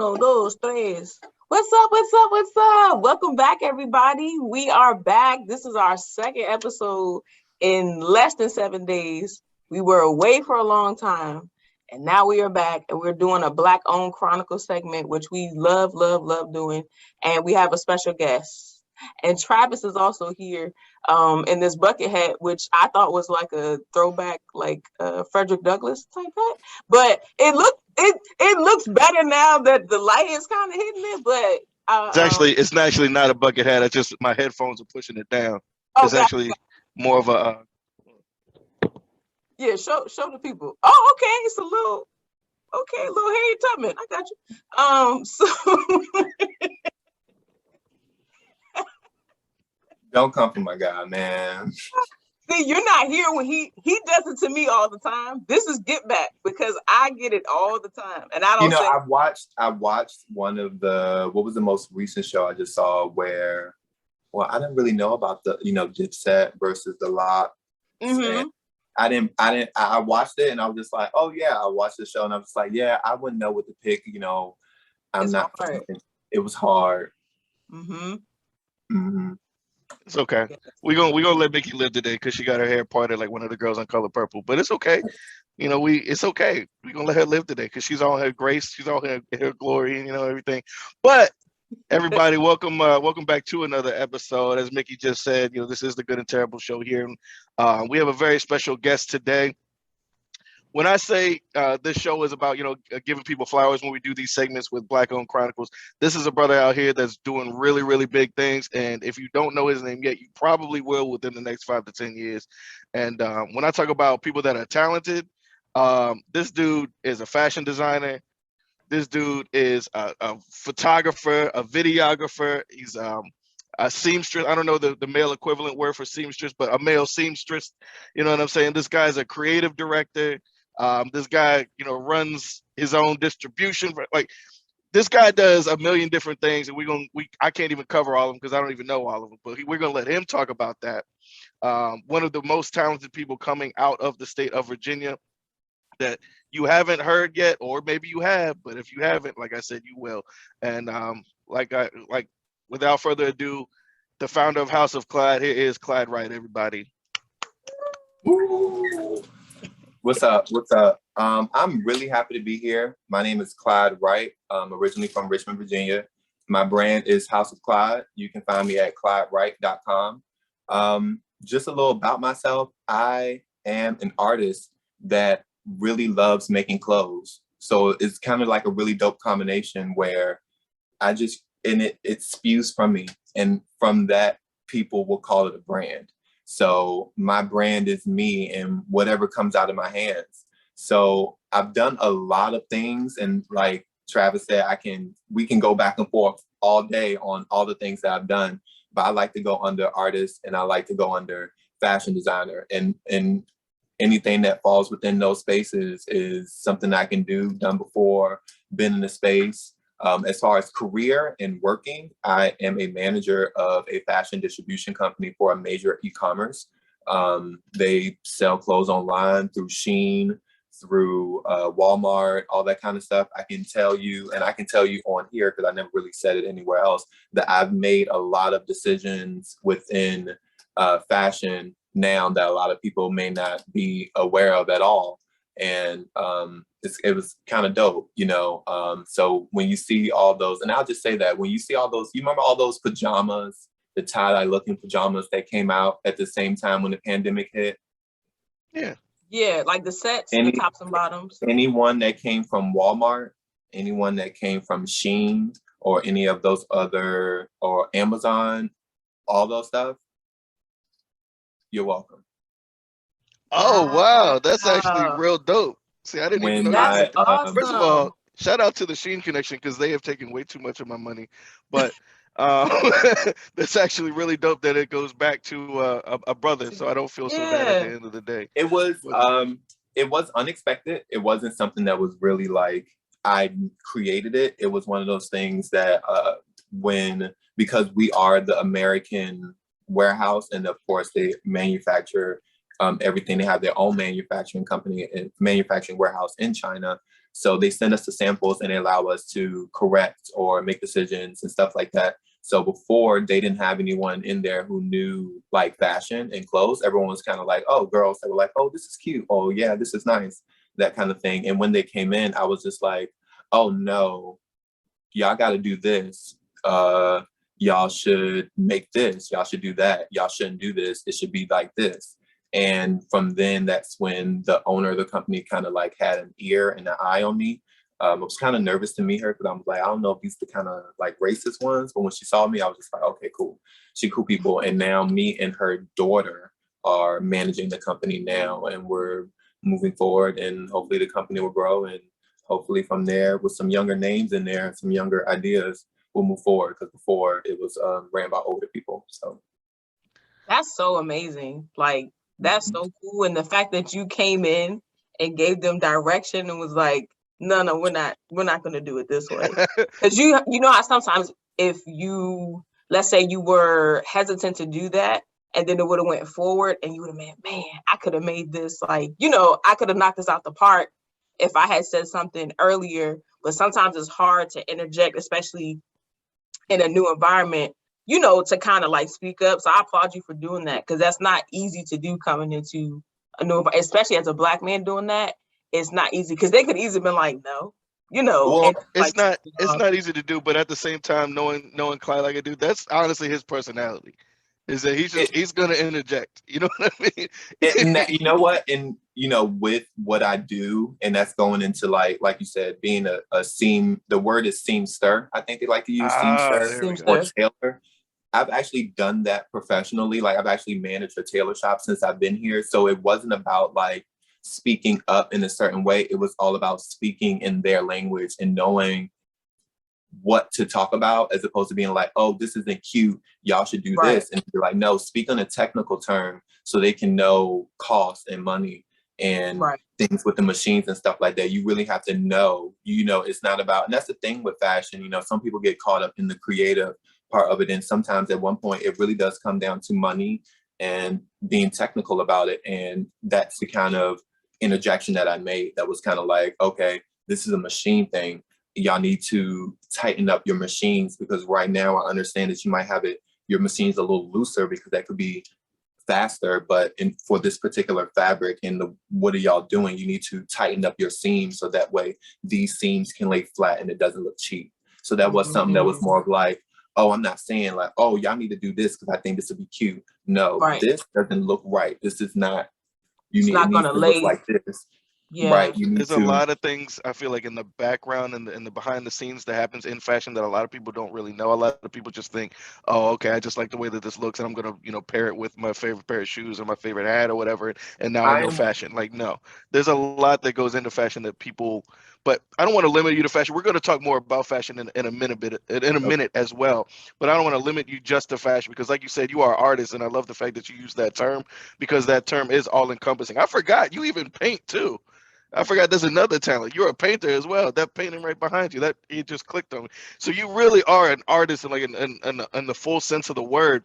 Uno, dos, tres. What's up? What's up? What's up? Welcome back, everybody. We are back. This is our second episode in less than 7 days. We were away for a long time, and now we are back, and we're doing a Black Owned Chronicles segment, which we love, love, love doing. And we have a special guest. And Travis is also here in this bucket hat, which I thought was like a throwback, like Frederick Douglass type hat. But it looks better now that the light is kind of hitting it. But it's actually not a bucket hat. It's just my headphones are pushing it down. Oh, it's actually more of a. Yeah, show the people. Oh, okay, it's a little Harriet Tubman. I got you. So. Don't come for my guy, man. See, you're not here when he does it to me all the time. This is get back because I get it all the time, and I don't. I watched one of what was the most recent show I just saw where, well, I didn't really know about the Dipset versus the Lot. Mm-hmm. I watched it and I was just like, oh yeah, I watched the show and I was like, yeah, I wouldn't know what to pick. It's not. Hard. It was hard. Mm-hmm. Mm-hmm. It's okay. We're gonna let Mickey live today because she got her hair parted like one of the girls on Color Purple. But it's okay. It's okay. We're gonna let her live today because she's all her grace, she's all her glory, and everything. But everybody, welcome back to another episode. As Mickey just said, this is the Good and Terrible Show here. We have a very special guest today. When I say this show is about, giving people flowers when we do these segments with Black Owned Chronicles, this is a brother out here that's doing really, really big things. And if you don't know his name yet, you probably will within the next 5 to 10 years. And when I talk about people that are talented, this dude is a fashion designer. This dude is a photographer, a videographer. He's a seamstress. I don't know the male equivalent word for seamstress, but a male seamstress. You know what I'm saying? This guy's a creative director. This guy, runs his own distribution. Like, this guy does a million different things, and I can't even cover all of them because I don't even know all of them. But we're gonna let him talk about that. One of the most talented people coming out of the state of Virginia that you haven't heard yet, or maybe you have, but if you haven't, like I said, you will. And without further ado, the founder of Haus of Klyde, here is Klyde Wright, everybody. Woo. What's up? I'm really happy to be here. My name is Klyde Wright. I'm originally from Richmond, Virginia. My brand is Haus of Klyde. You can find me at klydewright.com. Just a little about myself. I am an artist that really loves making clothes. So it's kind of like a really dope combination where it spews from me. And from that, people will call it a brand. So my brand is me and whatever comes out of my hands. So I've done a lot of things. And like Travis said, we can go back and forth all day on all the things that I've done. But I like to go under artist and I like to go under fashion designer. And anything that falls within those spaces is something I can do, done before, been in the space. As far as career and working, I am a manager of a fashion distribution company for a major e-commerce. They sell clothes online through Shein, through Walmart, all that kind of stuff. I can tell you on here, because I never really said it anywhere else, that I've made a lot of decisions within fashion now that a lot of people may not be aware of at all. And it was kind of dope, so when you see all those, and I'll just say that when you see all those, you remember all those pajamas, the tie-dye looking pajamas that came out at the same time when the pandemic hit? Yeah, like the sets, the tops and bottoms. Anyone that came from Walmart, anyone that came from Shein or any of those other, or Amazon, all those stuff, you're welcome. Oh, wow. That's actually real dope. See, I didn't even know that. Awesome. First of all, shout out to the Shein connection because they have taken way too much of my money. But that's actually really dope that it goes back to a brother. So I don't feel so bad at the end of the day. It was unexpected. It wasn't something that was really like I created it. It was one of those things that because we are the American warehouse, and of course they manufacture everything. They have their own manufacturing company and manufacturing warehouse in China. So they send us the samples and they allow us to correct or make decisions and stuff like that. So before, they didn't have anyone in there who knew like fashion and clothes. Everyone was kind of like, oh, girls, they were like, oh, this is cute. Oh yeah, this is nice. That kind of thing. And when they came in, I was just like, oh no, y'all got to do this. Y'all should make this. Y'all should do that. Y'all shouldn't do this. It should be like this. And from then, that's when the owner of the company kind of like had an ear and an eye on me. I was kind of nervous to meet her because I was like, I don't know if these the kind of like racist ones. But when she saw me, I was just like, okay, cool. She cool people. And now me and her daughter are managing the company now, and we're moving forward, and hopefully the company will grow, and hopefully from there, with some younger names in there and some younger ideas, we'll move forward. Because before it was ran by older people. So that's so amazing. Like, that's so cool. And the fact that you came in and gave them direction and was like, no, we're not going to do it this way. Because you know how sometimes if you, let's say you were hesitant to do that, and then it would have went forward and you would have man, I could have made this like, I could have knocked this out the park if I had said something earlier. But sometimes it's hard to interject, especially in a new environment, to kind of like speak up. So I applaud you for doing that, because that's not easy to do coming into a new environment, especially as a Black man doing that. It's not easy, because they could easily been like, no, Well, and, it's not easy to do, but at the same time, knowing Klyde like I do, that's honestly his personality. Is that he's gonna interject. You know what I mean? And that, you know what? And with what I do, and that's going into like you said, being a seam. The word is seamster. I think they like to use seamster or tailor. I've actually done that professionally. Like, I've actually managed a tailor shop since I've been here. So it wasn't about like speaking up in a certain way. It was all about speaking in their language and knowing what to talk about, as opposed to being like, oh, this isn't cute, y'all should do this. And be like, no, speak on a technical term so they can know cost and money and things with the machines and stuff like that. You really have to know, it's not about, and that's the thing with fashion, some people get caught up in the creative part of it. And sometimes at one point it really does come down to money and being technical about it. And that's the kind of interjection that I made that was kind of like, okay, this is a machine thing. Y'all need to tighten up your machines, because right now I understand that you might have your machines a little looser because that could be faster, but for this particular fabric and what are y'all doing? You need to tighten up your seams so that way these seams can lay flat and it doesn't look cheap. So that was something that was more of like, oh, I'm not saying like, oh, y'all need to do this because I think this would be cute. No, this doesn't look right. This is not, it needs to look like this. Yeah. Right. There's a lot of things I feel like in the background and the behind the scenes that happens in fashion that a lot of people don't really know. A lot of people just think, oh, okay, I just like the way that this looks and I'm gonna, pair it with my favorite pair of shoes or my favorite hat or whatever, and now I know fashion. Like, no, there's a lot that goes into fashion that people. But I don't want to limit you to fashion. We're going to talk more about fashion in a minute as well. But I don't want to limit you just to fashion, because like you said, you are an artist, and I love the fact that you use that term, because that term is all encompassing. I forgot you even paint too. I forgot there's another talent. You're a painter as well. That painting right behind you, that it just clicked on me. So you really are an artist in the full sense of the word.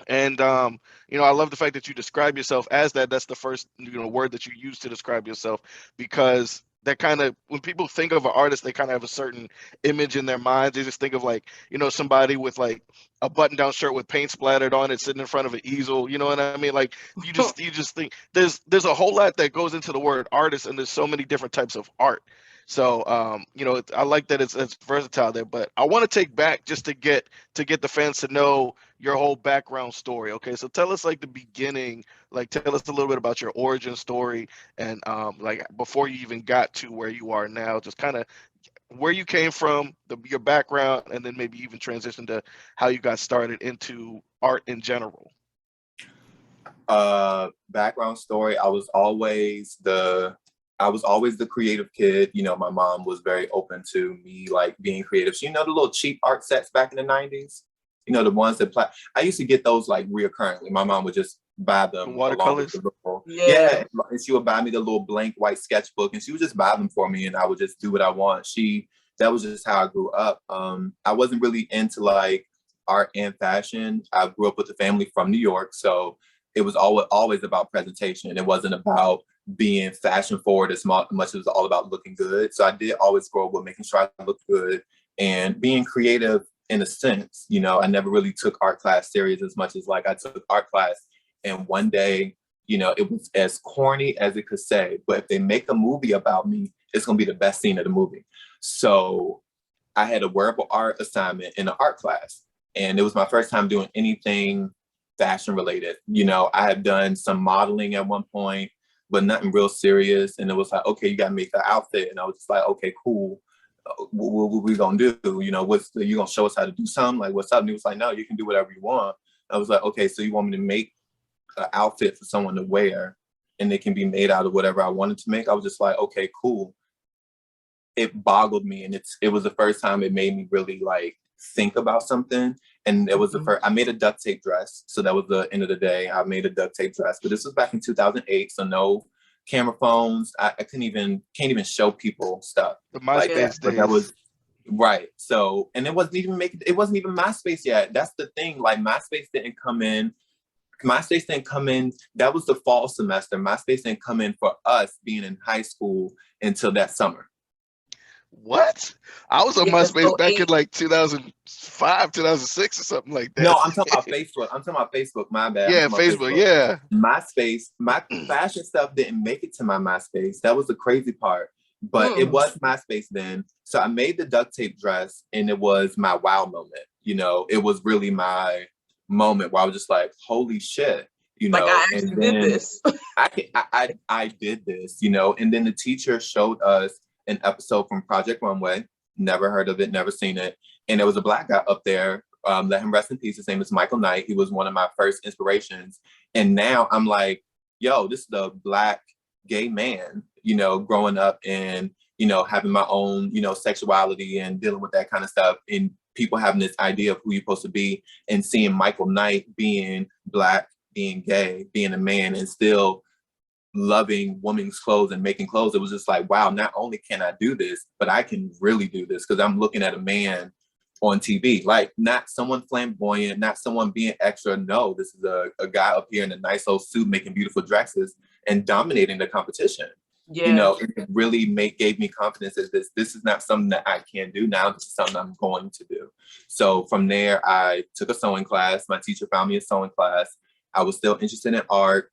And I love the fact that you describe yourself as that. That's the first word that you use to describe yourself, because that kind of, when people think of an artist, they kind of have a certain image in their minds. They just think of like, somebody with like a button-down shirt with paint splattered on it, sitting in front of an easel. You know what I mean? Like, you just think there's a whole lot that goes into the word artist, and there's so many different types of art. So, I like that it's versatile there. But I want to take back just to get the fans to know your whole background story. Okay, so tell us like the beginning, like tell us a little bit about your origin story, and like before you even got to where you are now, just kind of where you came from, your background, and then maybe even transition to how you got started into art in general. Background story, I was always the creative kid. My mom was very open to me like being creative. So, the little cheap art sets back in the 90s, the ones that I used to get those like reoccurringly. My mom would just buy them. Watercolors. Yeah. And she would buy me the little blank white sketchbook, and she would just buy them for me, and I would just do what I want. That was just how I grew up. I wasn't really into like art and fashion. I grew up with a family from New York, so it was always about presentation. It wasn't about being fashion forward as much as it was all about looking good. So I did always grow up with making sure I looked good and being creative in a sense. You know, I never really took art class serious as much as like I took art class. And one day, you know, it was as corny as it could say, but if they make a movie about me, it's going to be the best scene of the movie. So I had a wearable art assignment in an art class. And it was my first time doing anything fashion related. You know, I had done some modeling at one point, but nothing real serious. And it was like, okay, you got to make the outfit. And I was just like, okay, cool. What we going to do? You know, you going to show us how to do something? Like, what's up? And he was like, no, you can do whatever you want. I was like, okay, so you want me to make an outfit for someone to wear and it can be made out of whatever I wanted to make? I was just like, okay, cool. It boggled me. And it was the first time it made me really like think about something. And it was the first, I made a duct tape dress. So that was the end of the day. I made a duct tape dress, but this was back in 2008. So no camera phones. I can't even show people stuff. The MySpace days. But that was right. So, and it wasn't even MySpace yet. That's the thing. Like MySpace didn't come in. That was the fall semester. MySpace didn't come in for us being in high school until that summer. What? I was on MySpace back in like 2005, 2006 or something like that. No, I'm talking about Facebook. My bad. Yeah, Facebook. Yeah. MySpace. My fashion stuff didn't make it to my MySpace. That was the crazy part. But it was MySpace then. So I made the duct tape dress and it was my wow moment. You know, it was really my moment where I was just like, holy shit. You know, like I actually did this. I did this, you know, and then the teacher showed us an episode from Project Runway. Never heard of it, never seen it. And there was a Black guy up there. Let him rest in peace. His name is Michael Knight. He was one of my first inspirations. And now I'm like, yo, this is the Black gay man, you know, growing up and, you know, having my own, you know, sexuality and dealing with that kind of stuff. And people having this idea of who you're supposed to be and seeing Michael Knight being Black, being gay, being a man and still loving women's clothes and making clothes. It was just like, wow, not only can I do this, but I can really do this because I'm looking at a man on TV, like not someone flamboyant, not someone being extra. No, this is a guy up here in a nice old suit making beautiful dresses and dominating the competition. Yeah. You know, it really gave me confidence that this is not something that I can do now. This is something I'm going to do. So from there, I took a sewing class. My teacher found me a sewing class. I was still interested in art.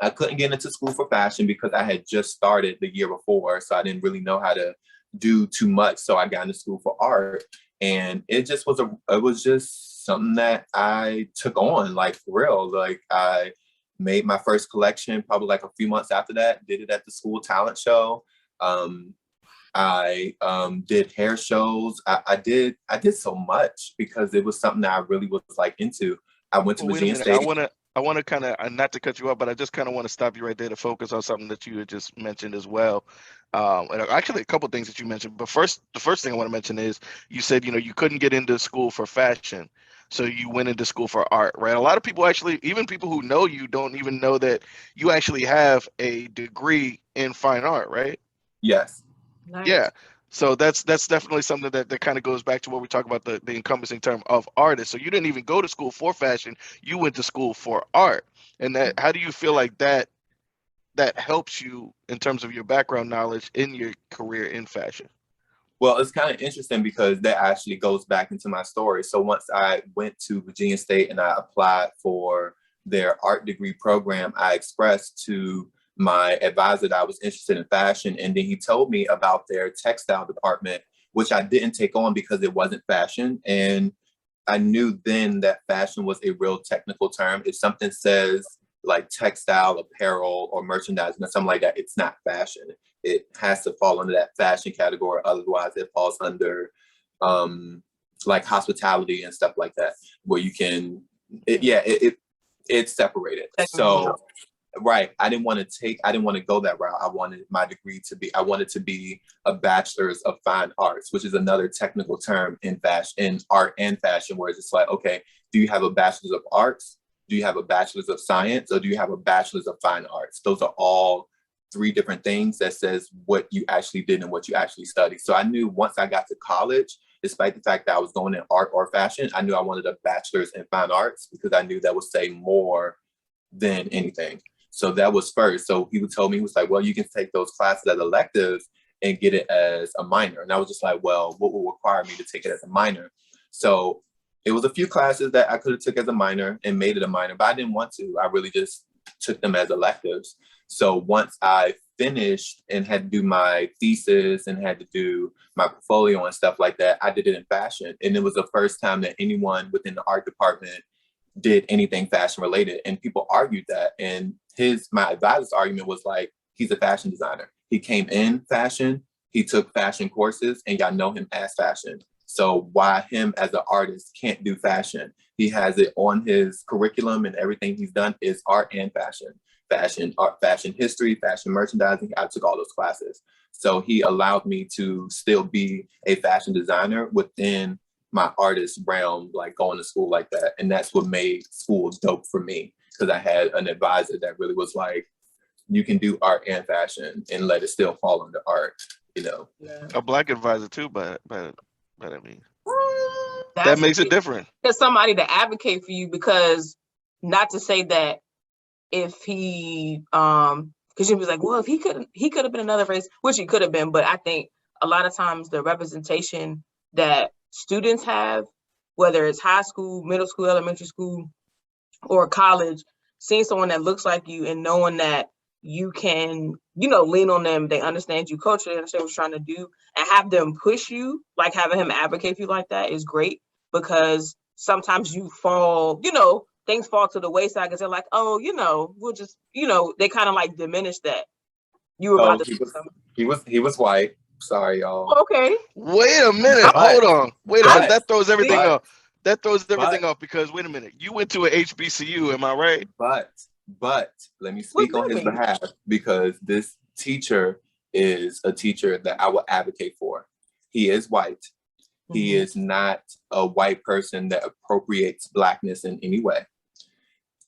I couldn't get into school for fashion because I had just started the year before. So I didn't really know how to do too much. So I got into school for art. And it was just something that I took on, like for real. Like I made my first collection probably like a few months after that, did it at the school talent show. I did hair shows. I did so much because it was something that I really was like into. I went to Virginia State. I want to kind of, not to cut you off, but I just kind of want to stop you right there to focus on something that you had just mentioned as well. And actually a couple of things that you mentioned, but the first thing I want to mention is you said, you know, you couldn't get into school for fashion. So you went into school for art, right? A lot of people actually, even people who know you don't even know that you actually have a degree in fine art, right? Yes. Nice. Yeah. So that's definitely something that kind of goes back to what we talk about, the encompassing term of artist. So you didn't even go to school for fashion, you went to school for art. And that, how do you feel like that helps you in terms of your background knowledge in your career in fashion? Well, it's kind of interesting because that actually goes back into my story. So once I went to Virginia State and I applied for their art degree program, I expressed to my advisor that I was interested in fashion. And then he told me about their textile department, which I didn't take on because it wasn't fashion. And I knew then that fashion was a real technical term. If something says like textile, apparel, or merchandising or something like that, it's not fashion. It has to fall under that fashion category. Otherwise, it falls under like hospitality and stuff like that, where you can, it's separated. So, right, I didn't want to go that route. I wanted my degree I wanted to be a bachelor's of fine arts, which is another technical term in fashion, in art and fashion, where it's just like, okay, do you have a bachelor's of arts? Do you have a bachelor's of science? Or do you have a bachelor's of fine arts? Those are all three different things that says what you actually did and what you actually studied. So I knew once I got to college, despite the fact that I was going in art or fashion, I knew I wanted a bachelor's in fine arts because I knew that would say more than anything. So that was first. So he would tell me, he was like, well, you can take those classes as electives and get it as a minor. And I was just like, well, what will require me to take it as a minor? So it was a few classes that I could have took as a minor and made it a minor, but I didn't want to. I really just took them as electives. So once I finished and had to do my thesis and had to do my portfolio and stuff like that, I did it in fashion. And it was the first time that anyone within the art department did anything fashion related. And people argued that. And my advisor's argument was like, he's a fashion designer. He came in fashion, he took fashion courses, and y'all know him as fashion. So why him as an artist can't do fashion? He has it on his curriculum, and everything he's done is art and fashion. Fashion, art, fashion history, fashion merchandising. I took all those classes. So he allowed me to still be a fashion designer within my artist realm, like going to school like that. And that's what made school dope for me, because I had an advisor that really was like, you can do art and fashion and let it still fall under art, you know. Yeah. A Black advisor too, but I mean, That's that makes it different. There's somebody to advocate for you, because not to say that if he because you was like, well, if he could have been another race, which he could have been, but I think a lot of times the representation that students have, whether it's high school, middle school, elementary school, or college, seeing someone that looks like you and knowing that you can, lean on them, they understand you culturally, understand what you're trying to do, and have them push you, like having him advocate for you like that is great, because sometimes you fall, things fall to the wayside because they're like, oh, we'll just, they kind of like diminish that. You were about to say something. He was white. Sorry, y'all. Okay. Wait a minute. Hold on. Wait a minute. That throws everything off. That throws everything off, because wait a minute. You went to a HBCU, am I right? But let me speak on his behalf, because this teacher is a teacher that I will advocate for. He is white. Mm-hmm. He is not a white person that appropriates Blackness in any way.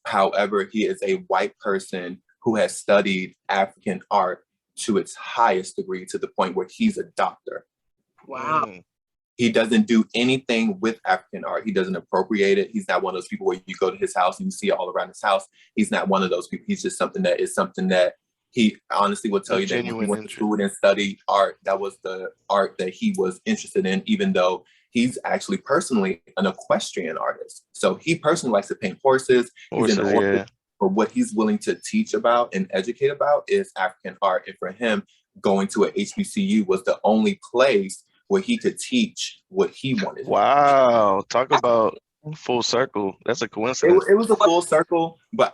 However, he is a white person who has studied African art to its highest degree, to the point where he's a doctor. Wow. He doesn't do anything with African art. He doesn't appropriate it. He's not one of those people where you go to his house and you see it all around his house. He's not one of those people. He's just something that he honestly will tell you that when he went to school and studied art, that was the art that he was interested in, even though he's actually personally an equestrian artist. So he personally likes to paint horses. For what he's willing to teach about and educate about is African art. And for him, going to a HBCU was the only place where he could teach what he wanted. Wow. Talk about full circle. That's a coincidence. It was a full circle, but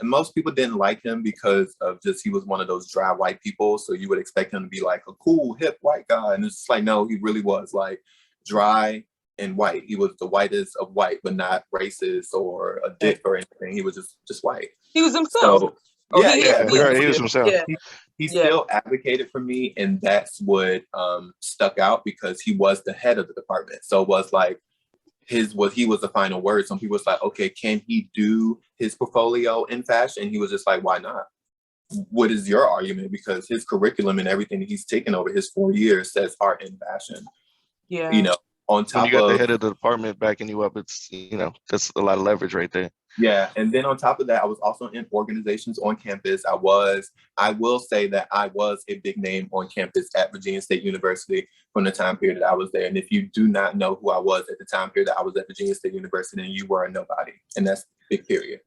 most people didn't like him because of just, he was one of those dry white people. So you would expect him to be like a cool, hip white guy. And it's just like, no, he really was like dry and white. He was the whitest of white, but not racist or a dick or anything. He was just white. He was himself. So, he was himself. Yeah. He still advocated for me, and that's what stuck out, because he was the head of the department. So it was like he was the final word. Some people was like, okay, can he do his portfolio in fashion? He was just like, why not? What is your argument? Because his curriculum and everything that he's taken over his 4 years says art and fashion. Yeah. On top when you got the head of the department backing you up, it's, that's a lot of leverage right there. Yeah. And then on top of that, I was also in organizations on campus. I will say that I was a big name on campus at Virginia State University from the time period that I was there. And if you do not know who I was at the time period that I was at Virginia State University, then you were a nobody. And that's big period.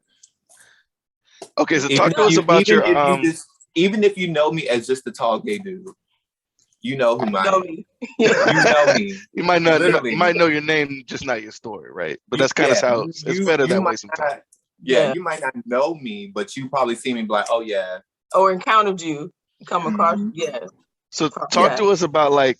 Okay, so talk to us about your even if you know me as just a tall gay dude, you know who I am. You know me. You might know your name, just not your story, right? But that's kind of how it's better that way sometimes. You might not know me, but you probably see me and be like, oh yeah. Or encountered you, come across, So talk to us about like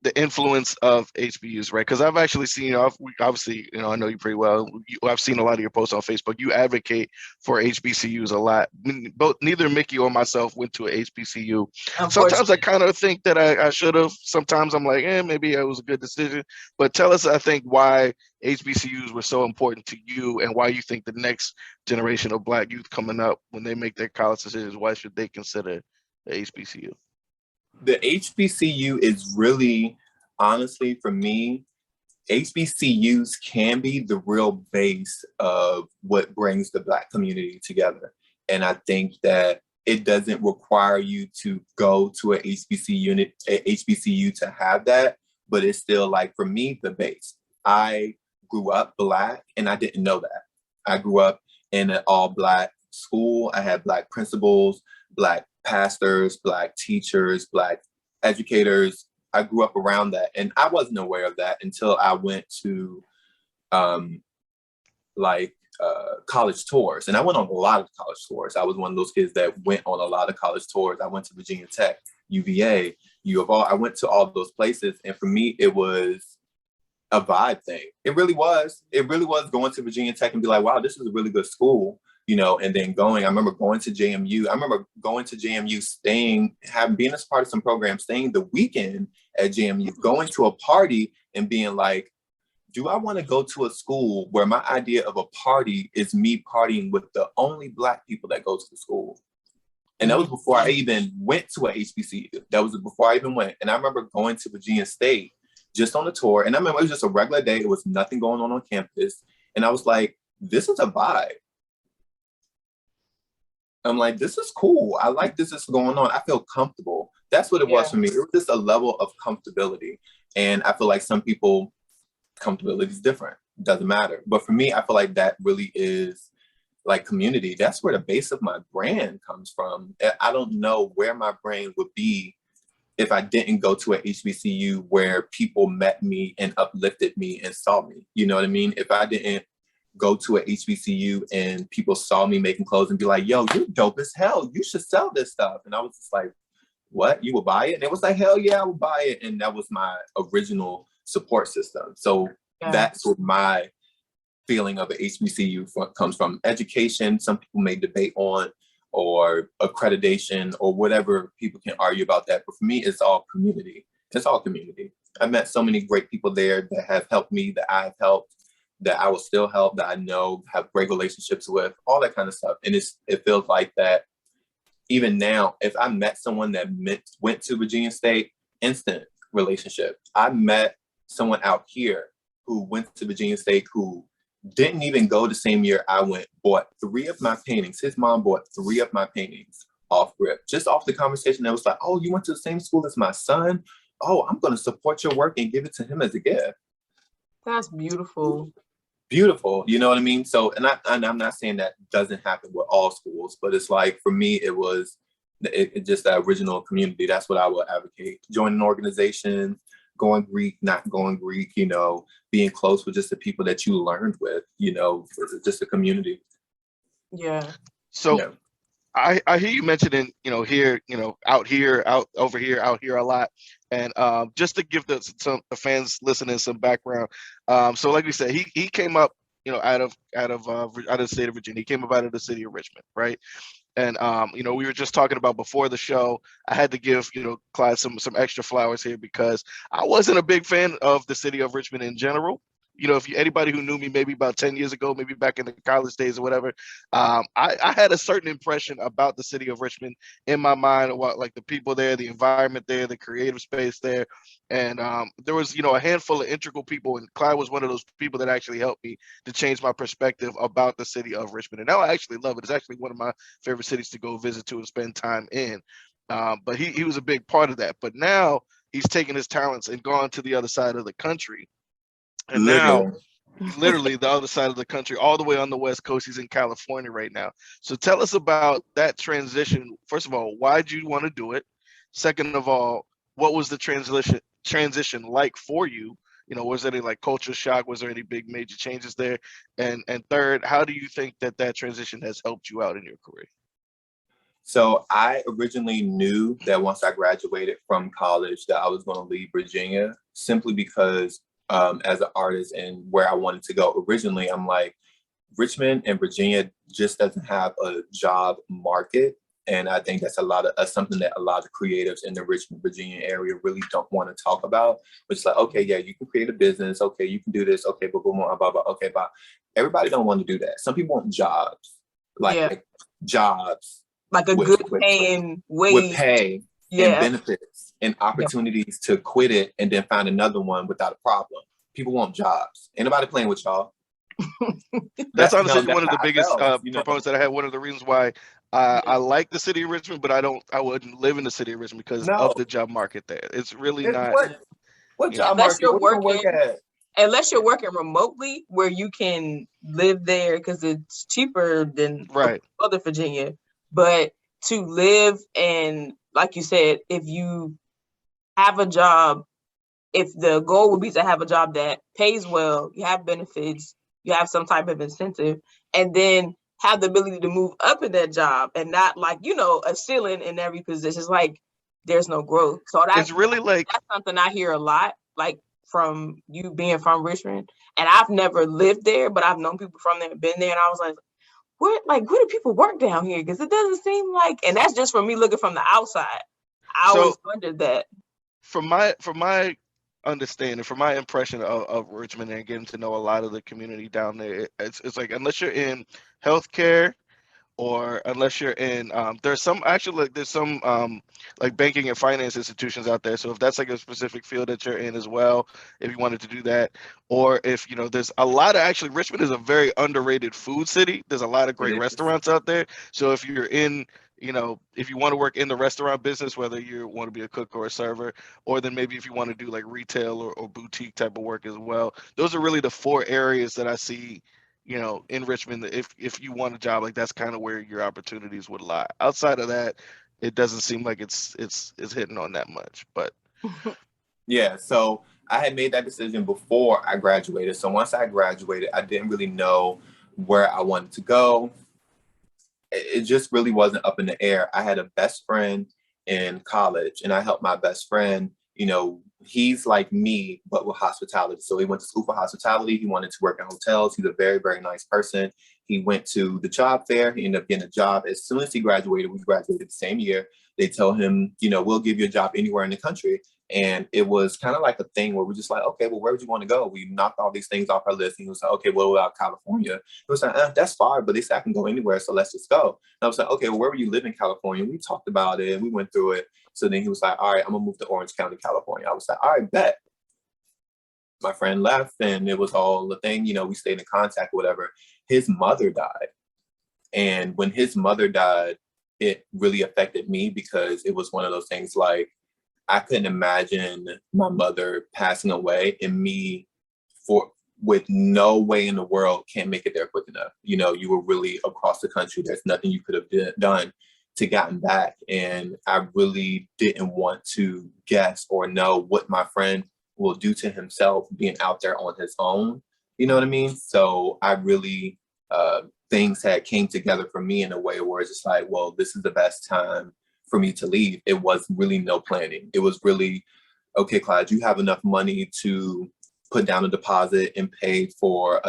the influence of HBUs, right? Because I've actually seen, obviously, I know you pretty well. I've seen a lot of your posts on Facebook. You advocate for HBCUs a lot. Neither Mickey or myself went to a HBCU. Sometimes I kind of think that I should have. Sometimes I'm like, maybe it was a good decision. But tell us, I think, why HBCUs were so important to you, and why you think the next generation of Black youth coming up, when they make their college decisions, why should they consider the HBCU? The HBCU is really, honestly, for me, HBCUs can be the real base of what brings the Black community together. And I think that it doesn't require you to go to a HBCU to have that, but it's still like, for me, the base. I grew up Black and I didn't know that. I grew up in an all Black school. I had Black principals, Black pastors, Black teachers, Black educators. I grew up around that, and I wasn't aware of that until I went to college tours. And I went on a lot of college tours. I was one of those kids that went on a lot of college tours. I went to Virginia Tech, UVA, U of R. I went to all those places, and for me, it was a vibe thing. It really was. It really was going to Virginia Tech and be like, wow, this is a really good school. And then I remember going to JMU. I remember going to JMU, being a part of some programs, staying the weekend at JMU, going to a party and being like, do I want to go to a school where my idea of a party is me partying with the only Black people that go to the school? And that was before I even went to a HBCU. That was before I even went. And I remember going to Virginia State just on a tour. And I remember it was just a regular day. It was nothing going on campus. And I was like, this is a vibe. I'm like, this is cool. I like this is going on. I feel comfortable. That's what it was for me. It was just a level of comfortability. And I feel like some people, comfortability is different. It doesn't matter. But for me, I feel like that really is like community. That's where the base of my brand comes from. I don't know where my brand would be if I didn't go to a HBCU where people met me and uplifted me and saw me. You know what I mean? If I didn't go to a HBCU and people saw me making clothes and be like, yo, you're dope as hell. You should sell this stuff. And I was just like, what? You will buy it? And it was like, hell yeah, I will buy it. And that was my original support system. So that's what my feeling of an HBCU comes from. Education, some people may debate on, or accreditation, or whatever people can argue about that. But for me, it's all community. It's all community. I met so many great people there that have helped me, that I've helped, that I will still help, that I know, have great relationships with, all that kind of stuff. And it feels like that even now, if I met someone that went to Virginia State, instant relationship. I met someone out here who went to Virginia State who didn't even go the same year I went, bought 3 of my paintings. His mom bought 3 of my paintings off rip, just off the conversation. That was like, oh, you went to the same school as my son? Oh, I'm going to support your work and give it to him as a gift. That's beautiful. Beautiful. You know what I mean? So, and I'm not saying that doesn't happen with all schools, but it's like, for me, it was just that original community. That's what I would advocate. Join an organization, going Greek, not going Greek, being close with just the people that you learned with, just a community. Yeah. So yeah. I hear you mentioning, here, out here, out over here, out here a lot. And just to give the fans listening some background. So like we said, he came up, out of the state of Virginia. He came up out of the city of Richmond, right? And we were just talking about before the show, I had to give, Klyde some extra flowers here because I wasn't a big fan of the city of Richmond in general. If anybody who knew me maybe about 10 years ago, maybe back in the college days or whatever, I had a certain impression about the city of Richmond in my mind, about like the people there, the environment there, the creative space there. And there was, a handful of integral people, and Klyde was one of those people that actually helped me to change my perspective about the city of Richmond. And now I actually love it. It's actually one of my favorite cities to go visit to and spend time in. But he was a big part of that. But now he's taken his talents and gone to the other side of the country. And now, literally the other side of the country, all the way on the West Coast, he's in California right now. So tell us about that transition. First of all, why did you want to do it? Second of all, what was the transition like for you? Was there any like culture shock? Was there any big major changes there? And third, how do you think that transition has helped you out in your career? So I originally knew that once I graduated from college that I was going to leave Virginia, simply because as an artist and where I wanted to go originally, I'm like, Richmond and Virginia just doesn't have a job market. And I think that's something that a lot of creatives in the Richmond, Virginia area really don't want to talk about. Which is like, okay, yeah, you can create a business. Okay, you can do this. Okay, blah, blah, blah, blah, blah. Okay, bye. Everybody don't want to do that. Some people want jobs, like jobs. Like a good paying wage. With pay and benefits and opportunities to quit it and then find another one without a problem. People want jobs. Ain't nobody playing with y'all. That's honestly that's one of the how I biggest felt, you know? proponents that I had. One of the reasons why I like the city of Richmond, but I wouldn't live in the city of Richmond because No. of the job market there. It's really not. What job unless market? you're What working, work at? unless you're working remotely where you can live there because it's cheaper than Right. other Virginia. But to live and, like you said, if you have a job, if the goal would be to have a job that pays well, you have benefits, you have some type of incentive, and then have the ability to move up in that job and not like, you know, a ceiling in every position. It's like there's no growth. So It's really like that's something I hear a lot, like from you being from Richmond. And I've never lived there, but I've known people from there, been there, and I was like, where do people work down here? Because it doesn't seem like, and that's just from me looking from the outside. I always wondered that. From my understanding, from my impression of Richmond and getting to know a lot of the community down there, it's like unless you're in healthcare or unless you're in there's some like banking and finance institutions out there. So if that's like a specific field that you're in as well, if you wanted to do that, or if, you know, there's a lot of, actually Richmond is a very underrated food city. There's a lot of great restaurants out there. So if you're in, you know, if you want to work in the restaurant business, whether you want to be a cook or a server, or then maybe if you want to do like retail or boutique type of work as well, those are really the four areas that I see, you know, in Richmond. If you want a job, like that's kind of where your opportunities would lie. Outside of that, it doesn't seem like it's hitting on that much. But yeah, so I had made that decision before I graduated. So once I graduated, I didn't really know where I wanted to go. It just really wasn't up in the air. I had a best friend in college, and I helped my best friend. You know, he's like me, but with hospitality. So he went to school for hospitality. He wanted to work in hotels. He's a very, very nice person. He went to the job fair. He ended up getting a job. As soon as he graduated, we graduated the same year. They told him, you know, we'll give you a job anywhere in the country. And it was kind of like a thing where we're just like, okay, well, where would you want to go? We knocked all these things off our list. And he was like, okay, what about California? It was like, that's far, but they said I can go anywhere. So let's just go. And I was like, okay, well, where would you live in California? We talked about it and we went through it. So then he was like, all right, I'm gonna move to Orange County, California. I was like, all right, bet. My friend left and it was all the thing, you know, we stayed in contact, whatever. His mother died. And when his mother died, it really affected me because it was one of those things like, I couldn't imagine my mother passing away and me with no way in the world can't make it there quick enough. You know, you were really across the country. There's nothing you could have done to gotten back. And I really didn't want to guess or know what my friend will do to himself being out there on his own. You know what I mean? So I really, things had came together for me in a way where it's just like, well, this is the best time for me to leave. It was really no planning. It was really, okay, Klyde, you have enough money to put down a deposit and pay for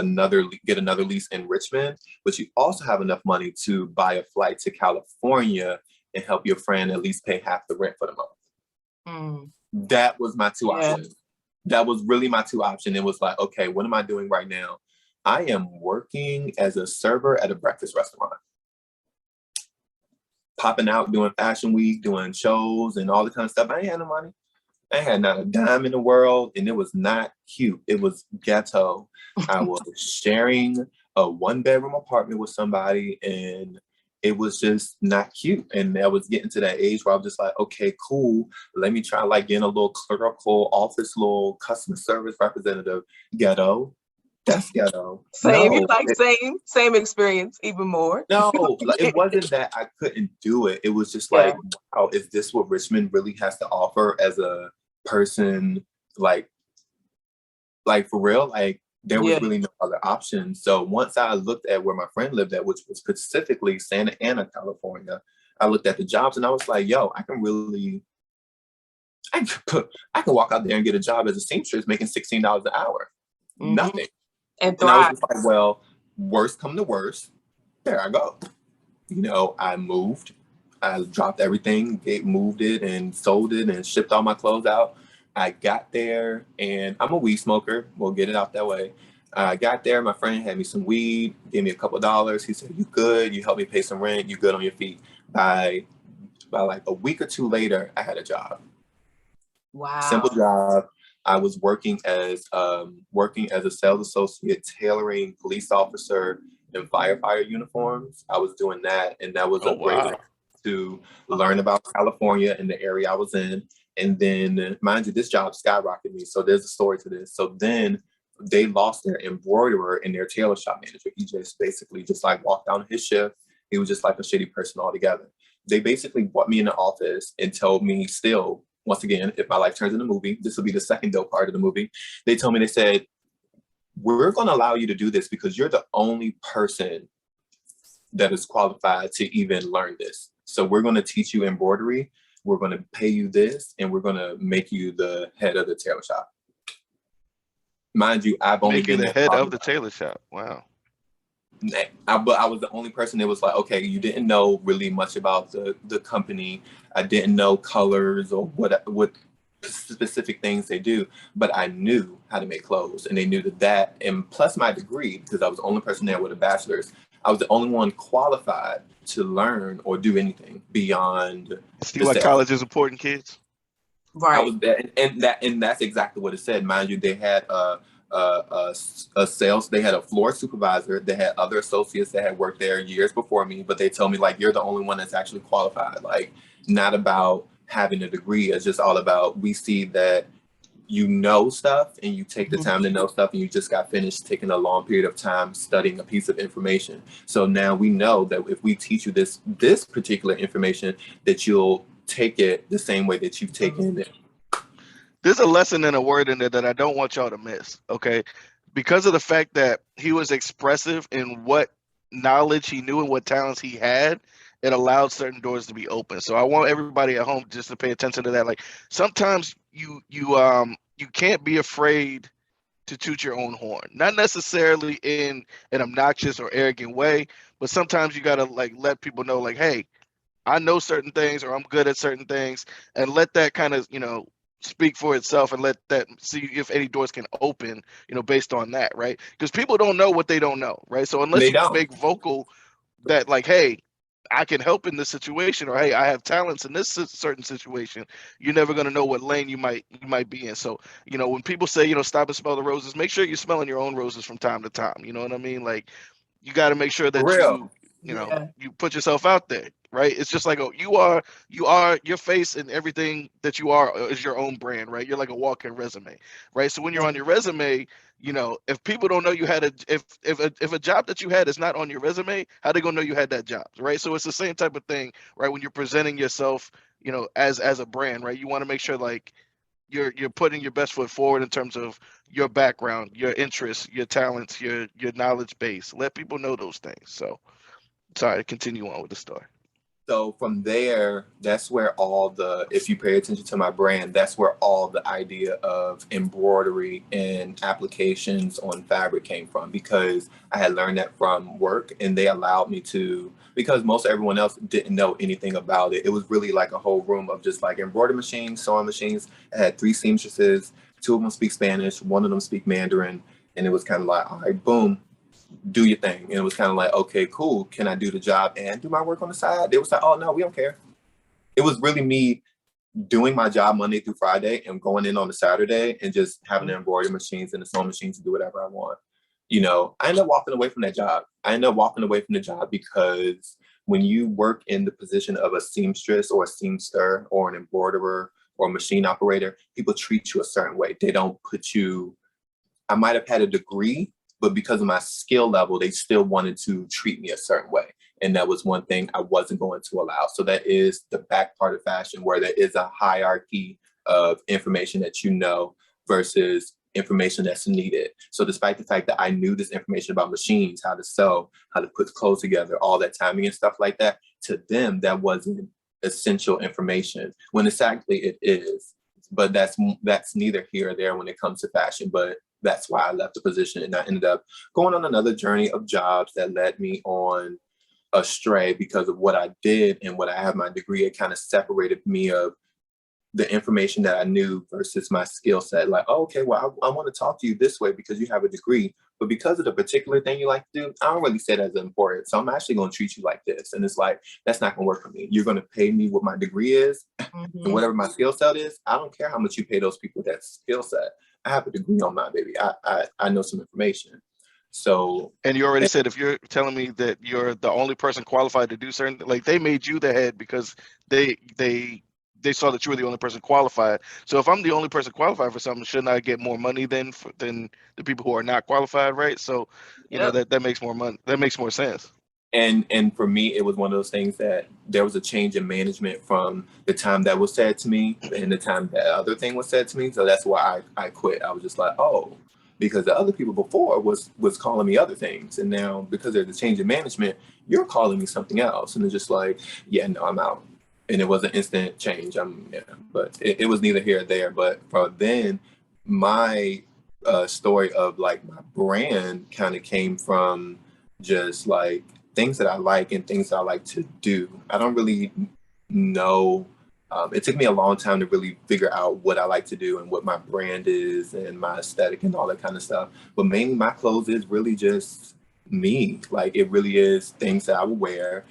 get another lease in Richmond, but you also have enough money to buy a flight to California and help your friend at least pay half the rent for the month. That was my two options. That was really my two options. It was like, okay, what am I doing right now? I am working as a server at a breakfast restaurant. Popping out, doing fashion week, doing shows and all the kind of stuff. I ain't had no money. I had not a dime in the world, and it was not cute. It was ghetto. I was sharing a 1-bedroom apartment with somebody, and it was just not cute. And I was getting to that age where I was just like, okay, cool. Let me try like getting a little clerical office, little customer service representative. Ghetto. That's ghetto. Same, No. same experience, even more. No, it wasn't that I couldn't do it. It was just like, wow, is this what Richmond really has to offer as a person? Like for real? Like there was really no other option. So once I looked at where my friend lived at, which was specifically Santa Ana, California, I looked at the jobs and I was like, yo, I can walk out there and get a job as a seamstress making $16 an hour. Nothing. And I was just like, well, worst come to worst, there I go. You know, I moved. I dropped everything, moved it and sold it and shipped all my clothes out. I got there and I'm a weed smoker. We'll get it out that way. I got there. My friend had me some weed, gave me a couple of dollars. He said, you good? You helped me pay some rent. You good on your feet? By like a week or two later, I had a job. Wow. Simple job. I was working as a sales associate, tailoring police officer and firefighter uniforms. I was doing that, and that was Oh, a great wow. to learn about California and the area I was in. And then, mind you, this job skyrocketed me. So there's a story to this. So then they lost their embroiderer and their tailor shop manager. He just basically just like walked down his shift. He was just like a shitty person altogether. They basically brought me in the office and told me still, once again, if my life turns into a movie, this will be the second dope part of the movie. They told me, they said, we're going to allow you to do this because you're the only person that is qualified to even learn this. So we're going to teach you embroidery. We're going to pay you this, and we're going to make you the head of the tailor shop. Mind you, I've only been the head of the tailor shop. Wow. But I was the only person that was like, okay, you didn't know really much about the company. I didn't know colors or what specific things they do, but I knew how to make clothes, and they knew that, and plus my degree, because I was the only person there with a bachelor's, I was the only one qualified to learn or do anything beyond. See why college is important, kids? Right. I was there, and that's exactly what it said. Mind you, they had a sales, they had a floor supervisor, they had other associates that had worked there years before me, but they told me like, you're the only one that's actually qualified. Like, not about having a degree, it's just all about, we see that you know stuff and you take the time to know stuff, and you just got finished taking a long period of time studying a piece of information. So now we know that if we teach you this particular information, that you'll take it the same way that you've taken it. There's a lesson and a word in there that I don't want y'all to miss, okay? Because of the fact that he was expressive in what knowledge he knew and what talents he had, it allowed certain doors to be open. So I want everybody at home just to pay attention to that. Like, sometimes you can't be afraid to toot your own horn, not necessarily in an obnoxious or arrogant way, but sometimes you gotta like let people know, like, hey, I know certain things, or I'm good at certain things, and let that kind of, speak for itself, and let that see if any doors can open, based on that, right? Because people don't know what they don't know, right? So unless you make vocal that, like, hey, I can help in this situation, or hey, I have talents in this certain situation, you're never going to know what lane you might be in. So, when people say, stop and smell the roses, make sure you're smelling your own roses from time to time. You know what I mean? Like, you got to make sure that you put yourself out there, right? It's just like, you are your face, and everything that you are is your own brand, right? You're like a walking resume, right? So when you're on your resume, if people don't know you had if a job that you had is not on your resume, how they gonna know you had that job, right? So it's the same type of thing, right? When you're presenting yourself, as a brand, right? You want to make sure like you're putting your best foot forward in terms of your background, your interests, your talents, your knowledge base. Let people know those things. So sorry, continue on with the story. So from there, that's where if you pay attention to my brand, that's where all the idea of embroidery and applications on fabric came from, because I had learned that from work, and they allowed me to, because most everyone else didn't know anything about it. It was really like a whole room of just like embroidery machines, sewing machines. I had 3 seamstresses, 2 of them speak Spanish, 1 of them speak Mandarin. And it was kind of like, all right, boom, do your thing. And it was kind of like, okay, cool. Can I do the job and do my work on the side? They was like, oh no, we don't care. It was really me doing my job Monday through Friday and going in on the Saturday and just having the embroidery machines and the sewing machines to do whatever I want. I ended up walking away from that job. Because when you work in the position of a seamstress or a seamster or an embroiderer or a machine operator, people treat you a certain way. They don't put you, I might have had a degree, but because of my skill level, they still wanted to treat me a certain way. And that was one thing I wasn't going to allow. So that is the back part of fashion, where there is a hierarchy of information that versus information that's needed. So despite the fact that I knew this information about machines, how to sew, how to put clothes together, all that timing and stuff like that, to them, that wasn't essential information, when exactly it is. But that's neither here or there when it comes to fashion. But that's why I left the position, and I ended up going on another journey of jobs that led me on astray because of what I did and what I have my degree. It kind of separated me of the information that I knew versus my skill set. Like, oh, okay, well, I want to talk to you this way because you have a degree, but because of the particular thing you like to do, I don't really say that as important. So I'm actually going to treat you like this. And it's like, that's not going to work for me. You're going to pay me what my degree is and whatever my skill set is. I don't care how much you pay those people that skill set. I have a degree on my baby. I know some information. So, and you already said, if you're telling me that you're the only person qualified to do certain, like they made you the head because they saw that you were the only person qualified. So if I'm the only person qualified for something, shouldn't I get more money than the people who are not qualified, right? So, you know, that makes more money. That makes more sense. And for me, it was one of those things that there was a change in management from the time that was said to me and the time that other thing was said to me. So that's why I quit. I was just like, oh, because the other people before was calling me other things. And now because there's a change in management, you're calling me something else. And it's just like, yeah, no, I'm out. And it was an instant change. But it was neither here or there. But for then, my story of like my brand kind of came from just like things that I like and things that I like to do. I don't really know. It took me a long time to really figure out what I like to do and what my brand is and my aesthetic and all that kind of stuff. But mainly my clothes is really just me. Like it really is things that I would wear,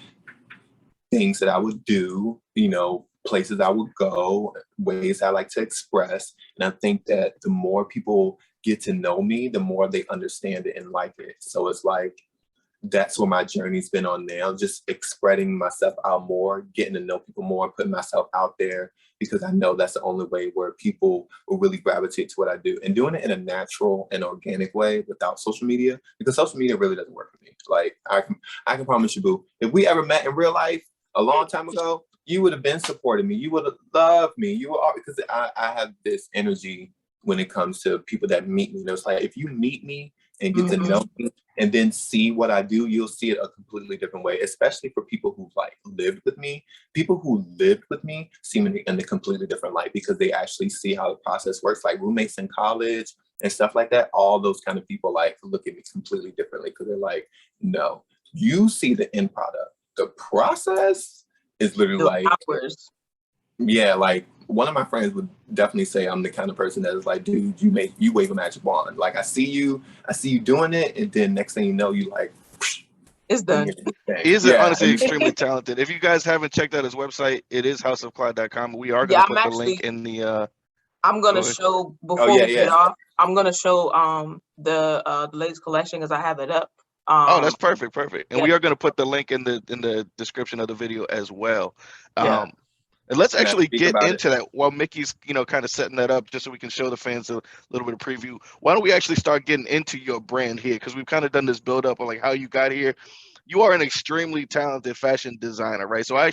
things that I would do, you know, places I would go, ways I like to express. And I think that the more people get to know me, the more they understand it and like it. So it's like, that's where my journey's been on now, just spreading myself out more, getting to know people more, putting myself out there, because I know that's the only way where people will really gravitate to what I do, and doing it in a natural and organic way without social media, because social media really doesn't work for me. Like I can promise you, boo, if we ever met in real life a long time ago, you would have been supporting me. You would have loved me. You were, because I have this energy when it comes to people that meet me. It's like, if you meet me and get to know me and then see what I do, you'll see it a completely different way, especially for people who like lived with me. People who lived with me see me in a completely different light because they actually see how the process works, like roommates in college and stuff like that. All those kind of people like look at me completely differently because they're like, no, you see the end product. The process is literally like hours. Yeah, like one of my friends would definitely say I'm the kind of person that is like, dude, you wave a magic wand. Like I see you doing it, and then next thing you know, you like, it's done. He is honestly extremely talented. If you guys haven't checked out his website, it is hausofklyde.com. We are going to put the link in the. I'm gonna show before we get off. I'm gonna show the latest collection because I have it up. Oh, that's perfect. And we are going to put the link in the description of the video as well. And let's actually get into that while Mickey's, kind of setting that up just so we can show the fans a little bit of preview. Why don't we actually start getting into your brand here? Because we've kind of done this build up of like how you got here. You are an extremely talented fashion designer, right? So I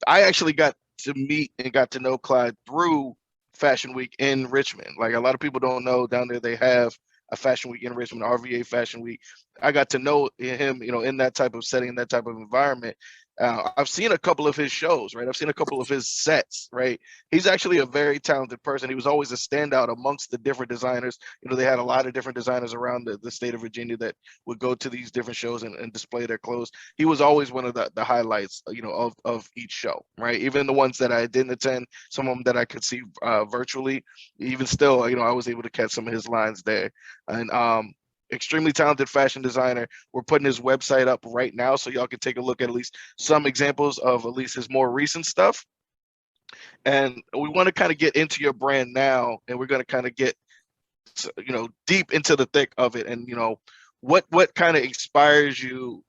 actually got to meet and got to know Klyde through Fashion Week in Richmond. Like a lot of people don't know, down there they have a Fashion Week in Richmond, RVA Fashion Week. I got to know him, in that type of setting, in that type of environment. I've seen a couple of his shows, right? I've seen a couple of his sets, right? He's actually a very talented person. He was always a standout amongst the different designers. They had a lot of different designers around the state of Virginia that would go to these different shows and display their clothes. He was always one of the highlights, of each show, right? Even the ones that I didn't attend, some of them that I could see virtually, even still, I was able to catch some of his lines there. And extremely talented fashion designer. We're putting his website up right now so y'all can take a look at least some examples of at least his more recent stuff. And we want to kind of get into your brand now, and we're going to kind of get deep into the thick of it. And what kind of inspires you,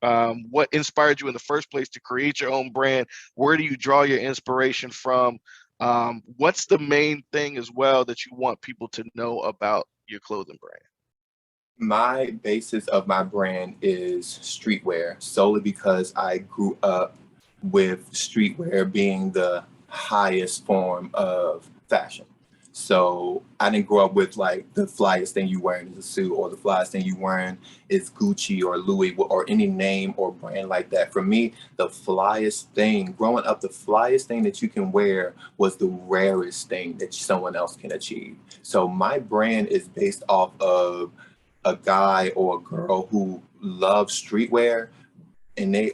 what inspired you in the first place to create your own brand? Where do you draw your inspiration from? What's the main thing as well that you want people to know about your clothing brand? My basis of my brand is streetwear, solely because I grew up with streetwear being the highest form of fashion. So I didn't grow up with like the flyest thing you wearing is a suit, or the flyest thing you wearing is Gucci or Louis or any name or brand like that. For me, the flyest thing, growing up, the flyest thing that you can wear was the rarest thing that someone else can achieve. So my brand is based off of a guy or a girl who loves streetwear, and they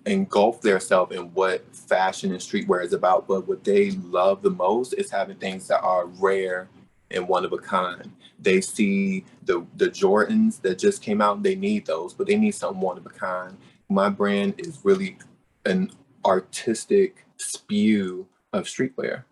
engulf themselves in what fashion and streetwear is about. But what they love the most is having things that are rare and one of a kind. They see the Jordans that just came out, they need those, but they need something one of a kind. My brand is really an artistic spew of streetwear.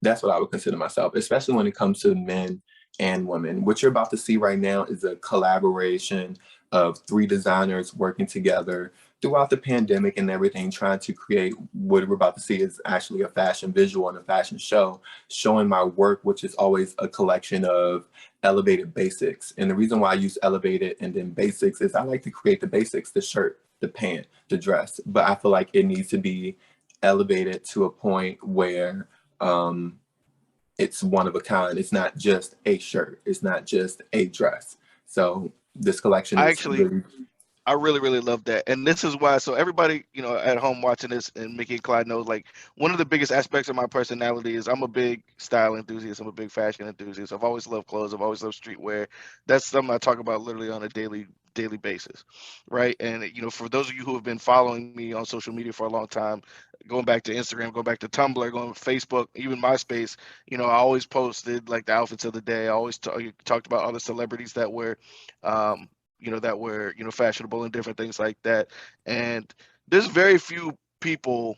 That's what I would consider myself, especially when it comes to men and women. What you're about to see right now is a collaboration of 3 designers working together throughout the pandemic and everything, trying to create what we're about to see is actually a fashion visual and a fashion show, showing my work, which is always a collection of elevated basics. And the reason why I use elevated and then basics is I like to create the basics, the shirt, the pant, the dress, but I feel like it needs to be elevated to a point where it's one of a kind. It's not just a shirt. It's not just a dress. So this collection is I really, really love that. And this is why, so everybody, you know, at home watching this, and Mickey and Klyde knows, like, one of the biggest aspects of my personality is I'm a big style enthusiast. I'm a big fashion enthusiast. I've always loved clothes. I've always loved streetwear. That's something I talk about literally on a daily basis, right? And, you know, for those of you who have been following me on social media for a long time, going back to Instagram, going back to Tumblr, going to Facebook, even MySpace, you know, I always posted like the outfits of the day. I always talked about other celebrities that were, fashionable and different things like that. And there's very few people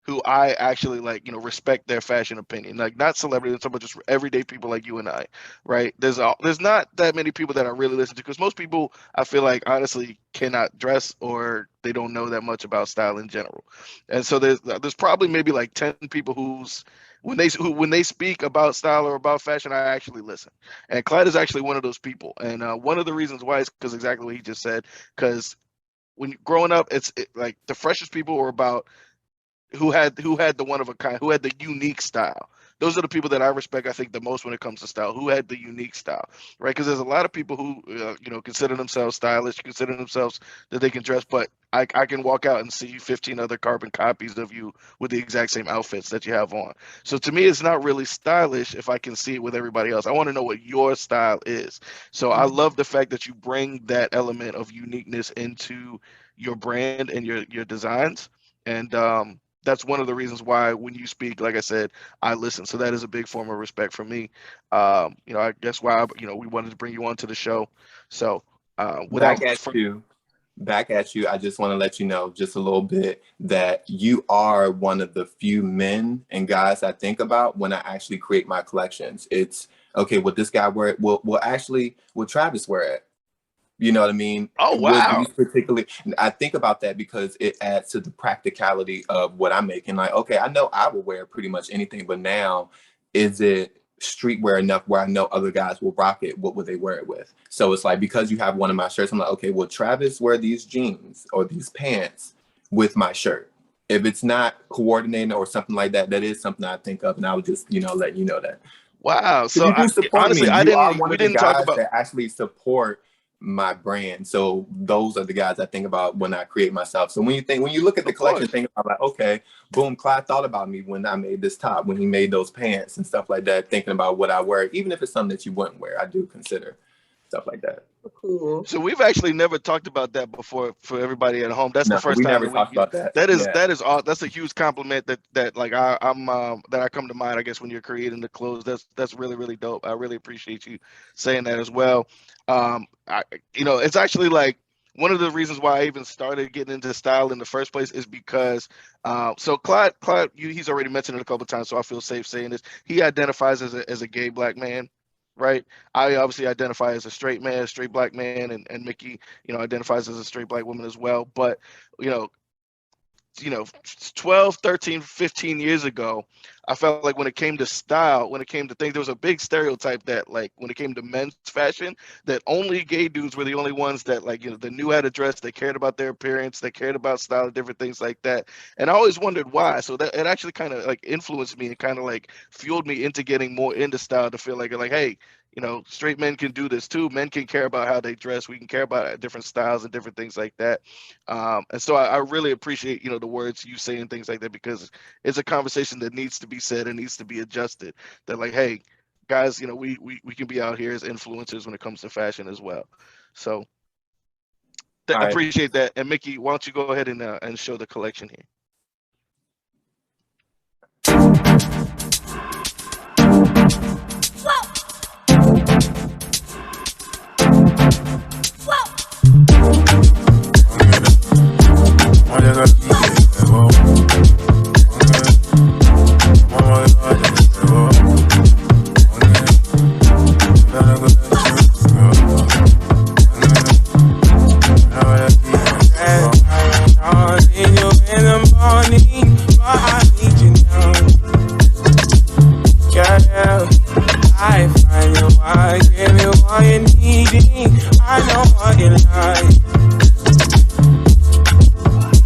who I actually like, you know, respect their fashion opinion. Like, not celebrities, but just everyday people like you and I, right? There's not that many people that I really listen to, because most people, I feel like, honestly cannot dress, or they don't know that much about style in general. And so there's probably maybe like 10 people when they speak about style or about fashion, I actually listen. And Klyde is actually one of those people. And one of the reasons why is because exactly what he just said. Because when growing up, like the freshest people were about who had the one of a kind, who had the unique style. Those are the people that I respect, I think, the most when it comes to style, who had the unique style, right? Because there's a lot of people who, consider themselves stylish, consider themselves that they can dress, but I can walk out and see 15 other carbon copies of you with the exact same outfits that you have on. So to me, it's not really stylish if I can see it with everybody else. I want to know what your style is. So I love the fact that you bring that element of uniqueness into your brand and your designs. And that's one of the reasons why when you speak, like I said, I listen. So that is a big form of respect for me. I guess why, we wanted to bring you onto the show. So back at you, I just want to let you know just a little bit that you are one of the few men and guys I think about when I actually create my collections. It's, okay, will this guy wear it? Will Travis wear it? You know what I mean? Oh, wow. Particularly, I think about that because it adds to the practicality of what I'm making. Like, okay, I know I will wear pretty much anything, but now, is it streetwear enough where I know other guys will rock it? What would they wear it with? So it's like, because you have one of my shirts, I'm like, okay, will Travis wear these jeans or these pants with my shirt? If it's not coordinated or something like that, that is something I think of, and I would just, let you know that. Wow. So you do support honestly, me. You are one of the guys talk about that actually support my brand. So those are the guys I think about when I create myself. So when you look at the collection, think about like, okay, boom, Klyde thought about me when I made this top, when he made those pants and stuff like that, thinking about what I wear, even if it's something that you wouldn't wear. I do consider stuff like that. Cool. So we've actually never talked about that before for everybody at home. That's the first we time never talked about that. That's a huge compliment that like I'm that I come to mind, I guess, when you're creating the clothes. That's really, really dope. I really appreciate you saying that as well. It's actually like one of the reasons why I even started getting into style in the first place is because so Klyde, he's already mentioned it a couple of times, so I feel safe saying this. He identifies as a gay Black man. Right. I obviously identify as a straight man, straight Black man, and Mickey, identifies as a straight Black woman as well. But, 12, 13, 15 years ago, I felt like when it came to style, when it came to things, there was a big stereotype that, like, when it came to men's fashion, that only gay dudes were the only ones that, like, they knew how to dress, they cared about their appearance, they cared about style and different things like that. And I always wondered why. So that it actually kind of like influenced me and kind of like fueled me into getting more into style, to feel like, hey, straight men can do this too. Men can care about how they dress. We can care about different styles and different things like that. And so I really appreciate, the words you say and things like that, because it's a conversation that needs to be said and needs to be adjusted. That, like, hey, guys, we can be out here as influencers when it comes to fashion as well. So I appreciate that. And Mickey, why don't you go ahead and show the collection here? Whoa. what you're needing. I know what you like.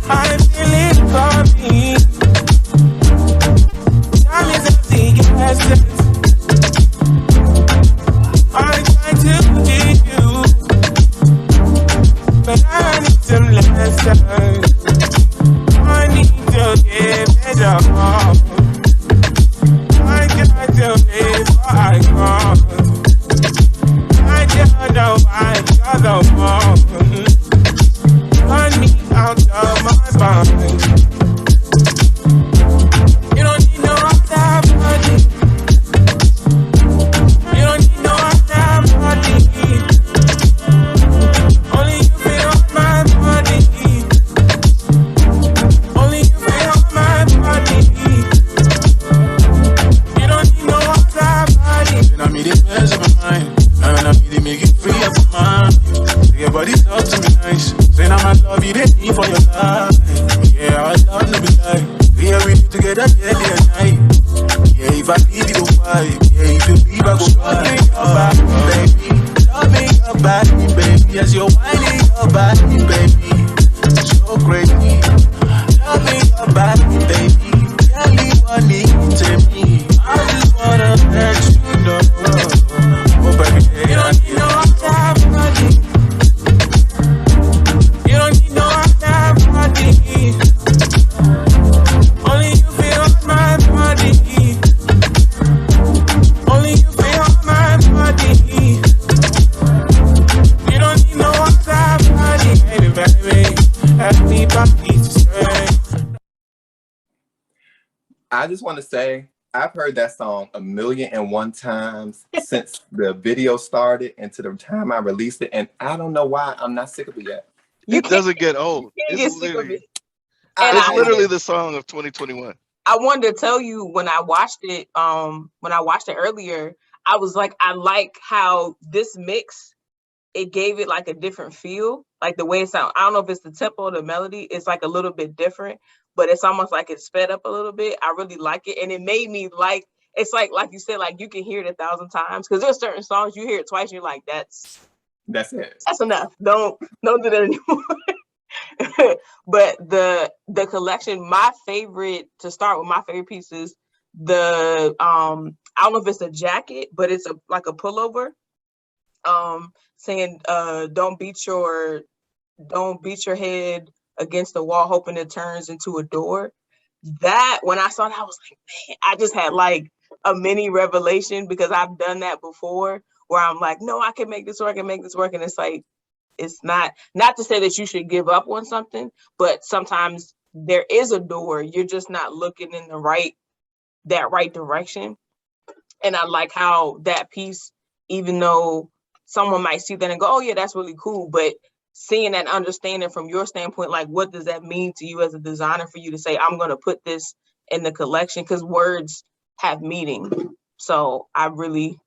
I feel it coming. Time is of the essence. I try to give you, but I need some lessons. I need to give it up. I got to live what I want. I just know I got the one. Run me out of my mind. You don't need no other money. You don't need no other money. Only you feel my body. Only you feel my body. You don't need no other body. Then I made it best of my mind. And I made it make it free of my mind. So your body talk to me nice. Say now I love you, they need for your life. Yeah, I love to be like. Yeah, we be together day and night. Yeah, if I leave you, go by. Yeah, if you leave, I go by. Love me your body, baby. As you're whining your body, baby. So crazy. Love me your body, baby. Tell me what needs to me. I just wanna let you know. Oh, baby, you don't need no other body. You don't need no other body. Only you feel my body. Only you feel my body. You don't need no other body, baby, baby. Everybody to say. I just want to say, I've heard that song 1,000,001 times since the video started and to the time I released it, and I don't know why I'm not sick of it yet. It doesn't get old. You can't It's get sick of literally, it. And it's I literally the song of 2021. I wanted to tell you when I watched it earlier, I was like, I like how this mix, it gave it like a different feel, like the way it sounds. I don't know if it's the tempo or the melody, it's like a little bit different, but it's almost like it's sped up a little bit. I really like it. And it made me like, it's like you said, like you can hear it 1,000 times, because there's certain songs you hear it twice, you're like, that's it. That's enough. Don't do that anymore. But the collection, my favorite, to start with, my favorite piece is the I don't know if it's a jacket, but it's like a pullover, saying don't beat your head against the wall hoping it turns into a door. That, when I saw that, I was like, man, I just had like a mini revelation, because I've done that before where I'm like, no, I can make this work, and it's like, it's not to say that you should give up on something, but sometimes there is a door, you're just not looking in the right direction. And I like how that piece, even though someone might see that and go, oh yeah, that's really cool, but seeing and understanding from your standpoint, like, what does that mean to you as a designer for you to say, I'm going to put this in the collection, because words have meaning. So I really...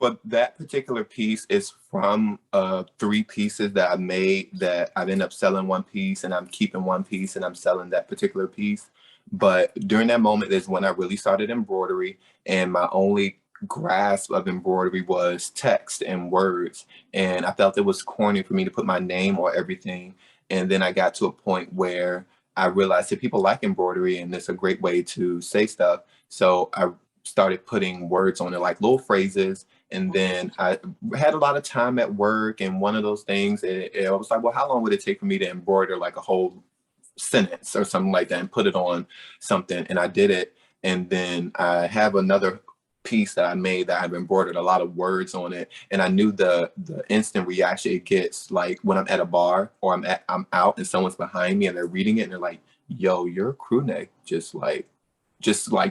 But that particular piece is from 3 pieces that I made, that I've ended up selling one piece, and I'm keeping one piece, and I'm selling that particular piece. But during that moment is when I really started embroidery, and my only grasp of embroidery was text and words. And I felt it was corny for me to put my name on everything. And then I got to a point where I realized that people like embroidery, and it's a great way to say stuff. So I started putting words on it, like little phrases. And then I had a lot of time at work, and one of those things, it was like, well, how long would it take for me to embroider like a whole sentence or something like that and put it on something? And I did it. And then I have another piece that I made that I've embroidered a lot of words on it. And I knew the instant reaction it gets, like when I'm at a bar or I'm out and someone's behind me and they're reading it and they're like, yo, your crew neck just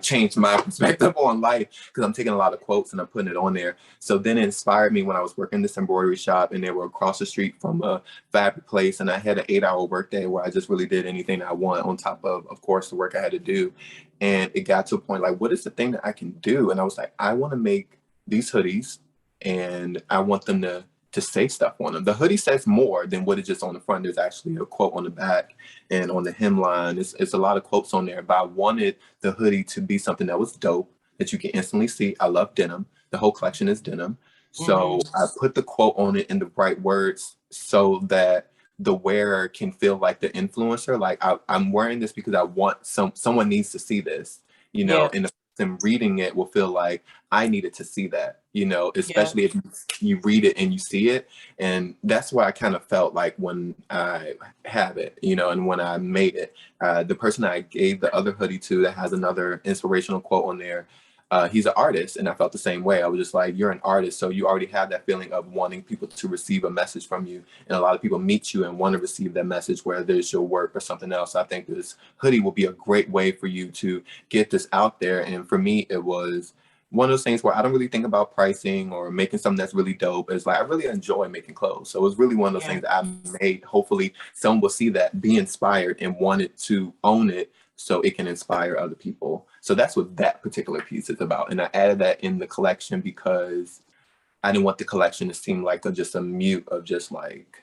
changed my perspective on life, because I'm taking a lot of quotes and I'm putting it on there. So then it inspired me when I was working this embroidery shop, and they were across the street from a fabric place, and I had an 8-hour workday where I just really did anything I want on top of course, the work I had to do. And it got to a point like, what is the thing that I can do? And I was like, I want to make these hoodies, and I want them to say stuff on them. The hoodie says more than what is just on the front. There's actually a quote on the back, and on the hemline, it's a lot of quotes on there. But I wanted the hoodie to be something that was dope, that you can instantly see. I love denim. The whole collection is denim. So I put the quote on it in the right words so that the wearer can feel like the influencer. Like I'm wearing this because I want someone needs to see this, you know, and the person reading it will feel like I needed to see that, you know, especially if you read it and you see it. And that's why I kind of felt like when I have it, you know, and when I made it, the person I gave the other hoodie to that has another inspirational quote on there, he's an artist, and I felt the same way. I was just like, you're an artist, so you already have that feeling of wanting people to receive a message from you. And a lot of people meet you and want to receive that message, whether it's your work or something else. I think this hoodie will be a great way for you to get this out there. And for me, it was one of those things where I don't really think about pricing or making something that's really dope. It's like I really enjoy making clothes. So it was really one of those things that I made. Hopefully someone will see that, be inspired, and wanted to own it so it can inspire other people. So that's what that particular piece is about. And I added that in the collection because I didn't want the collection to seem like just a mute of just like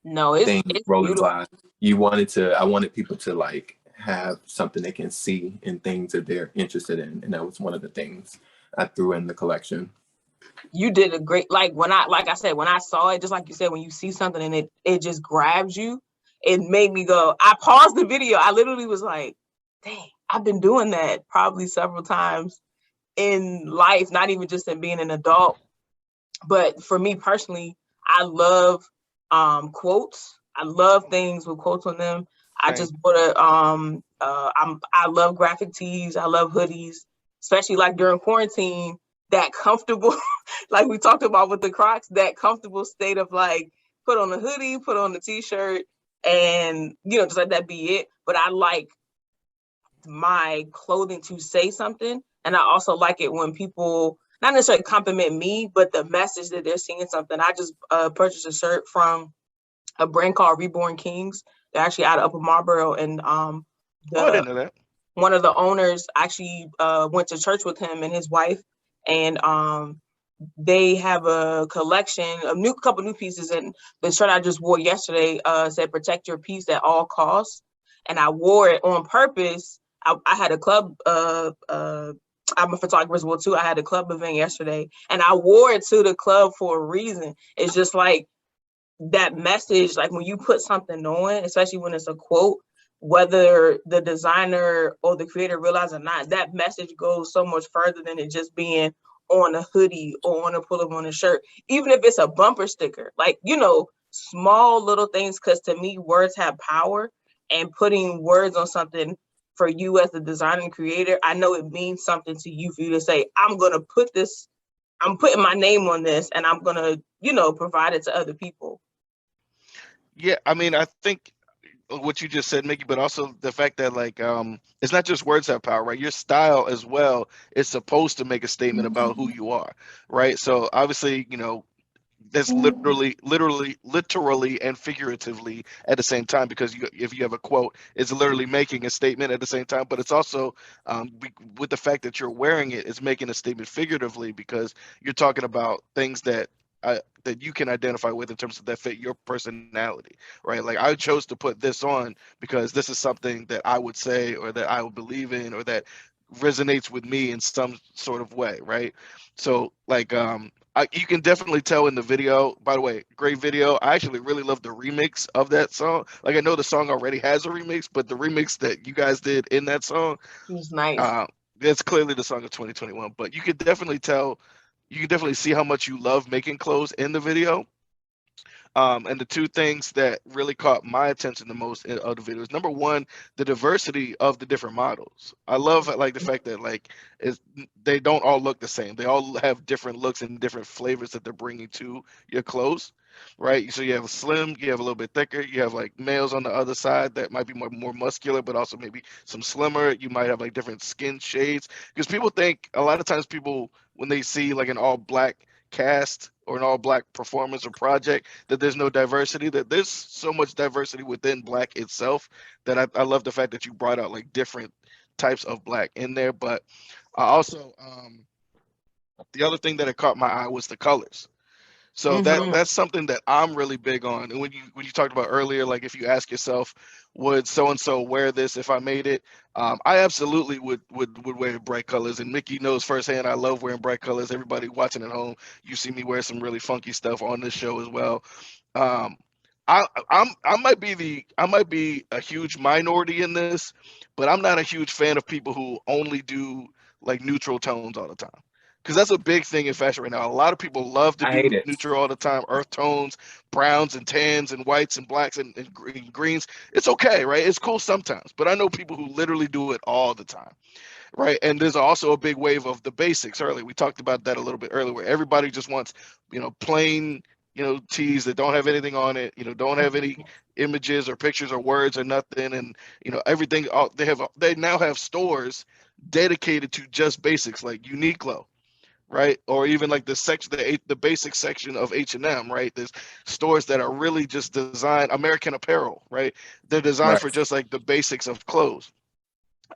things rolling by. I wanted people to like have something they can see and things that they're interested in. And that was one of the things I threw in the collection. You did a great, like I said, when I saw it, just like you said, when you see something and it just grabs you, it made me go, I paused the video. I literally was like, dang, I've been doing that probably several times in life, not even just in being an adult. But for me personally, I love quotes. I love things with quotes on them. I just bought I love graphic tees. I love hoodies, especially like during quarantine, that comfortable, like we talked about with the Crocs, that comfortable state of like, put on a hoodie, put on the t-shirt, and, you know, just let that be it. But I like my clothing to say something. And I also like it when people not necessarily compliment me, but the message that they're seeing something. I just purchased a shirt from a brand called Reborn Kings. They're actually out of Upper Marlboro. And I didn't know that. One of the owners actually went to church with him and his wife. And they have a collection of couple new pieces. And the shirt I just wore yesterday said "Protect Your Peace at all costs." And I wore it on purpose. I had a club, I'm a photographer as well too. I had a club event yesterday and I wore it to the club for a reason. It's just like that message, like when you put something on, especially when it's a quote, whether the designer or the creator realize or not, that message goes so much further than it just being on a hoodie or on a pull-up on a shirt, even if it's a bumper sticker, like, you know, small little things. Because to me, words have power, and putting words on something for you as the designer and creator, I know it means something to you for you to say, I'm putting my name on this and I'm going to, you know, provide it to other people. Yeah, I mean, I think what you just said, Mickey, but also the fact that like it's not just words have power, right? Your style as well is supposed to make a statement about who you are, right? So obviously, you know, that's literally and figuratively at the same time, because if you have a quote, it's literally making a statement at the same time, but it's also with the fact that you're wearing it, it's making a statement figuratively, because you're talking about things that that you can identify with in terms of that fit your personality, right? Like I chose to put this on because this is something that I would say or that I would believe in or that resonates with me in some sort of way, right? So like you can definitely tell in the video. By the way, great video. I actually really love the remix of that song. Like I know the song already has a remix, but the remix that you guys did in that song, it was nice. That's clearly the song of 2021. But you could definitely tell, you can definitely see how much you love making clothes in the video. And the two things that really caught my attention the most of the videos, number one, the diversity of the different models. I love like the fact that like they don't all look the same. They all have different looks and different flavors that they're bringing to your clothes, right? So you have a slim, you have a little bit thicker, you have like males on the other side that might be more muscular, but also maybe some slimmer. You might have like different skin shades, because people think a lot of times people, when they see like an all black cast or an all black performance or project, that there's no diversity. That there's so much diversity within black itself, that I love the fact that you brought out like different types of black in there. But I also the other thing that it caught my eye was the colors. So that's something that I'm really big on. And when you talked about earlier, like if you ask yourself, would so and so wear this if I made it? I absolutely would wear bright colors. And Mickey knows firsthand I love wearing bright colors. Everybody watching at home, you see me wear some really funky stuff on this show as well. Um, I might be a huge minority in this, but I'm not a huge fan of people who only do like neutral tones all the time. Because that's a big thing in fashion right now. A lot of people love to I do hate it. neutral all the time, earth tones, browns and tans and whites and blacks and greens. It's okay, right? It's cool sometimes. But I know people who literally do it all the time, right? And there's also a big wave of the basics earlier. We talked about that a little bit earlier, where everybody just wants, plain, tees that don't have anything on it, don't have any images or pictures or words or nothing. And, everything, they now have stores dedicated to just basics like Uniqlo, right? Or even like the basic section of H&M, right? There's stores that are really just designed, American Apparel, right? They're designed Right. for just like the basics of clothes.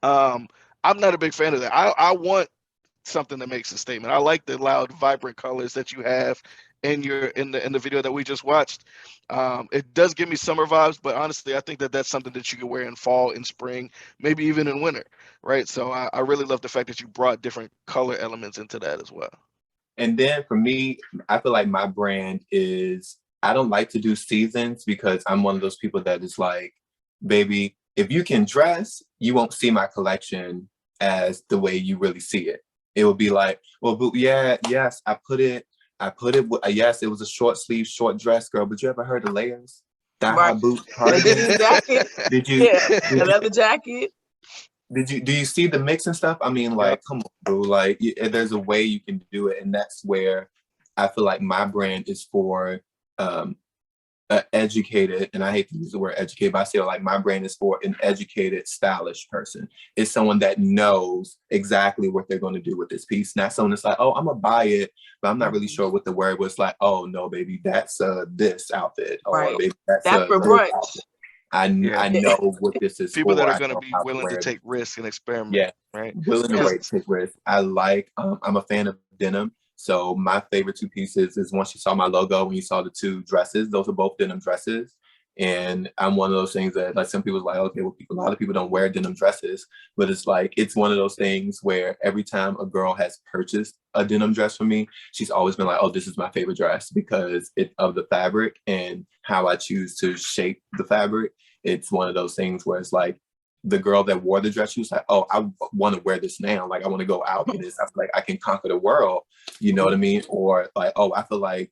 I'm not a big fan of that. I want something that makes a statement. I like the loud, vibrant colors that you have in the video that we just watched. It does give me summer vibes, but honestly, I think that that's something that you can wear in fall, in spring, maybe even in winter, right? So I really love the fact that you brought different color elements into that as well. And then for me, I feel like my brand is, I don't like to do seasons because I'm one of those people that is like, baby, if you can dress, you won't see my collection as the way you really see it. It will be like, well, but yes, I put it, yes, it was a short sleeve, short dress, girl, but you ever heard of layers? Right. Boot, jacket. Did you? Yeah, another jacket. Do you see the mix and stuff? I mean, like, come on, bro. Like, there's a way you can do it, and that's where I feel like my brand is for educated, and I hate to use the word educated, but I feel like my brand is for an educated, stylish person. It's someone that knows exactly what they're going to do with this piece. Not someone that's like, oh, I'm gonna buy it, but I'm not really sure what the word was. Like, oh no, baby, that's this outfit, or right. baby, that's for brunch. I know what this is people for. that are going to be willing to take risks and experiment. Yeah, right. Willing to take risks. I like. I'm a fan of denim. So my favorite two pieces is once you saw my logo, when you saw the two dresses, those are both denim dresses. And I'm one of those things that like some people's like, okay, well, a lot of people don't wear denim dresses, but it's like, it's one of those things where every time a girl has purchased a denim dress from me, she's always been like, oh, this is my favorite dress because of the fabric and how I choose to shape the fabric. It's one of those things where it's like, the girl that wore the dress, she was like, oh, I want to wear this now. Like, I want to go out in this. I feel like I can conquer the world. You know what I mean? Or like, oh, I feel like,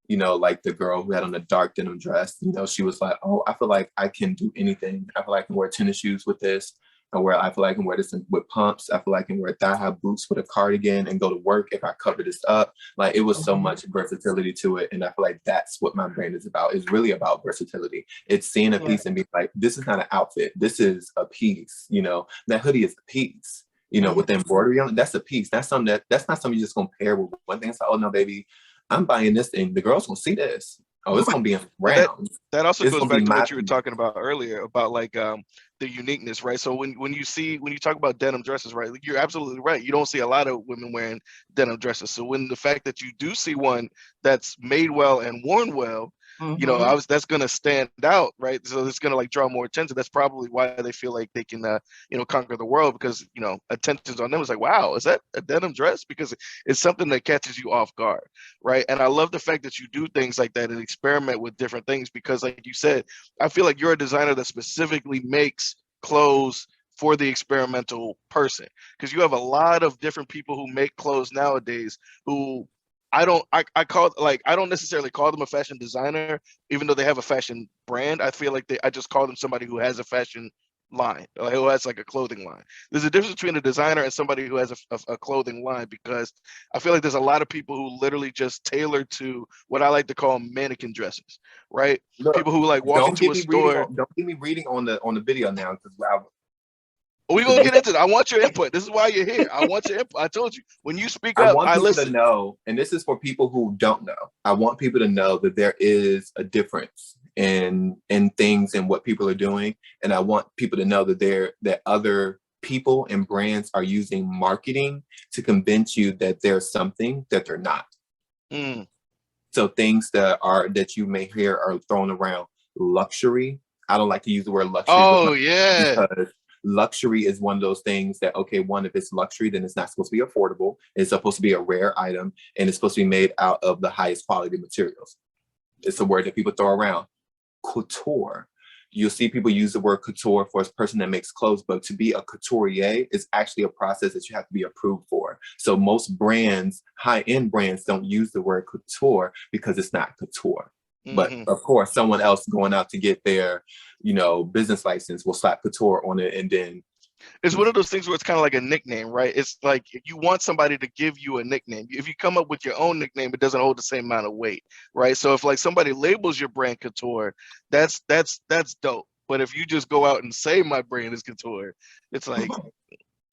like the girl who had on the dark denim dress, she was like, oh, I feel like I can do anything. I feel like I can wear tennis shoes with this. I feel like I can wear this with pumps. I feel like I can wear thigh-high boots with a cardigan and go to work if I cover this up. Like, it was so much versatility to it. And I feel like that's what my brand is about. It's really about versatility. It's seeing a piece and being like, this is not an outfit. This is a piece. That hoodie is a piece. With the embroidery on it, that's a piece. That's something that's not something you're just gonna pair with one thing. It's like, oh no, baby, I'm buying this and the girls gonna see this. Oh, it's gonna be around. That also goes back to what you were talking about earlier about like the uniqueness, right? So when you talk about denim dresses, right, you're absolutely right. You don't see a lot of women wearing denim dresses. So when the fact that you do see one that's made well and worn well, that's gonna stand out, right? So it's gonna like draw more attention. That's probably why they feel like they can conquer the world, because attention's on them. It's like, wow, is that a denim dress? Because it's something that catches you off guard, right? And I love the fact that you do things like that and experiment with different things, because like you said, I feel like you're a designer that specifically makes clothes for the experimental person, because you have a lot of different people who make clothes nowadays who I don't necessarily call them a fashion designer, even though they have a fashion brand. I feel like I just call them somebody who has a fashion line, who has like a clothing line. There's a difference between a designer and somebody who has a clothing line, because I feel like there's a lot of people who literally just tailor to what I like to call mannequin dresses, right? Look, people who like walk into a store. Don't get me reading on the video now, because we're gonna get into it. I want your input. This is why you're here. I want your input. I told you, when you speak up, I listen. To know, and this is for people who don't know. I want people to know that there is a difference in things and what people are doing, and I want people to know that other people and brands are using marketing to convince you that there's something that they're not. So things that you may hear are thrown around. Luxury. I don't like to use the word luxury. Oh, yeah. Because luxury is one of those things that, okay, one, if it's luxury, then it's not supposed to be affordable. It's supposed to be a rare item, and it's supposed to be made out of the highest quality materials. It's a word that people throw around. Couture. You'll see people use the word couture for a person that makes clothes, but to be a couturier is actually a process that you have to be approved for. So most brands, high-end brands, don't use the word couture because it's not couture. But of course, someone else going out to get their, business license will slap couture on it, and then it's one of those things where it's kind of like a nickname, right? It's like you want somebody to give you a nickname. If you come up with your own nickname, it doesn't hold the same amount of weight, right? So if like somebody labels your brand couture, that's dope. But if you just go out and say my brand is couture, it's like,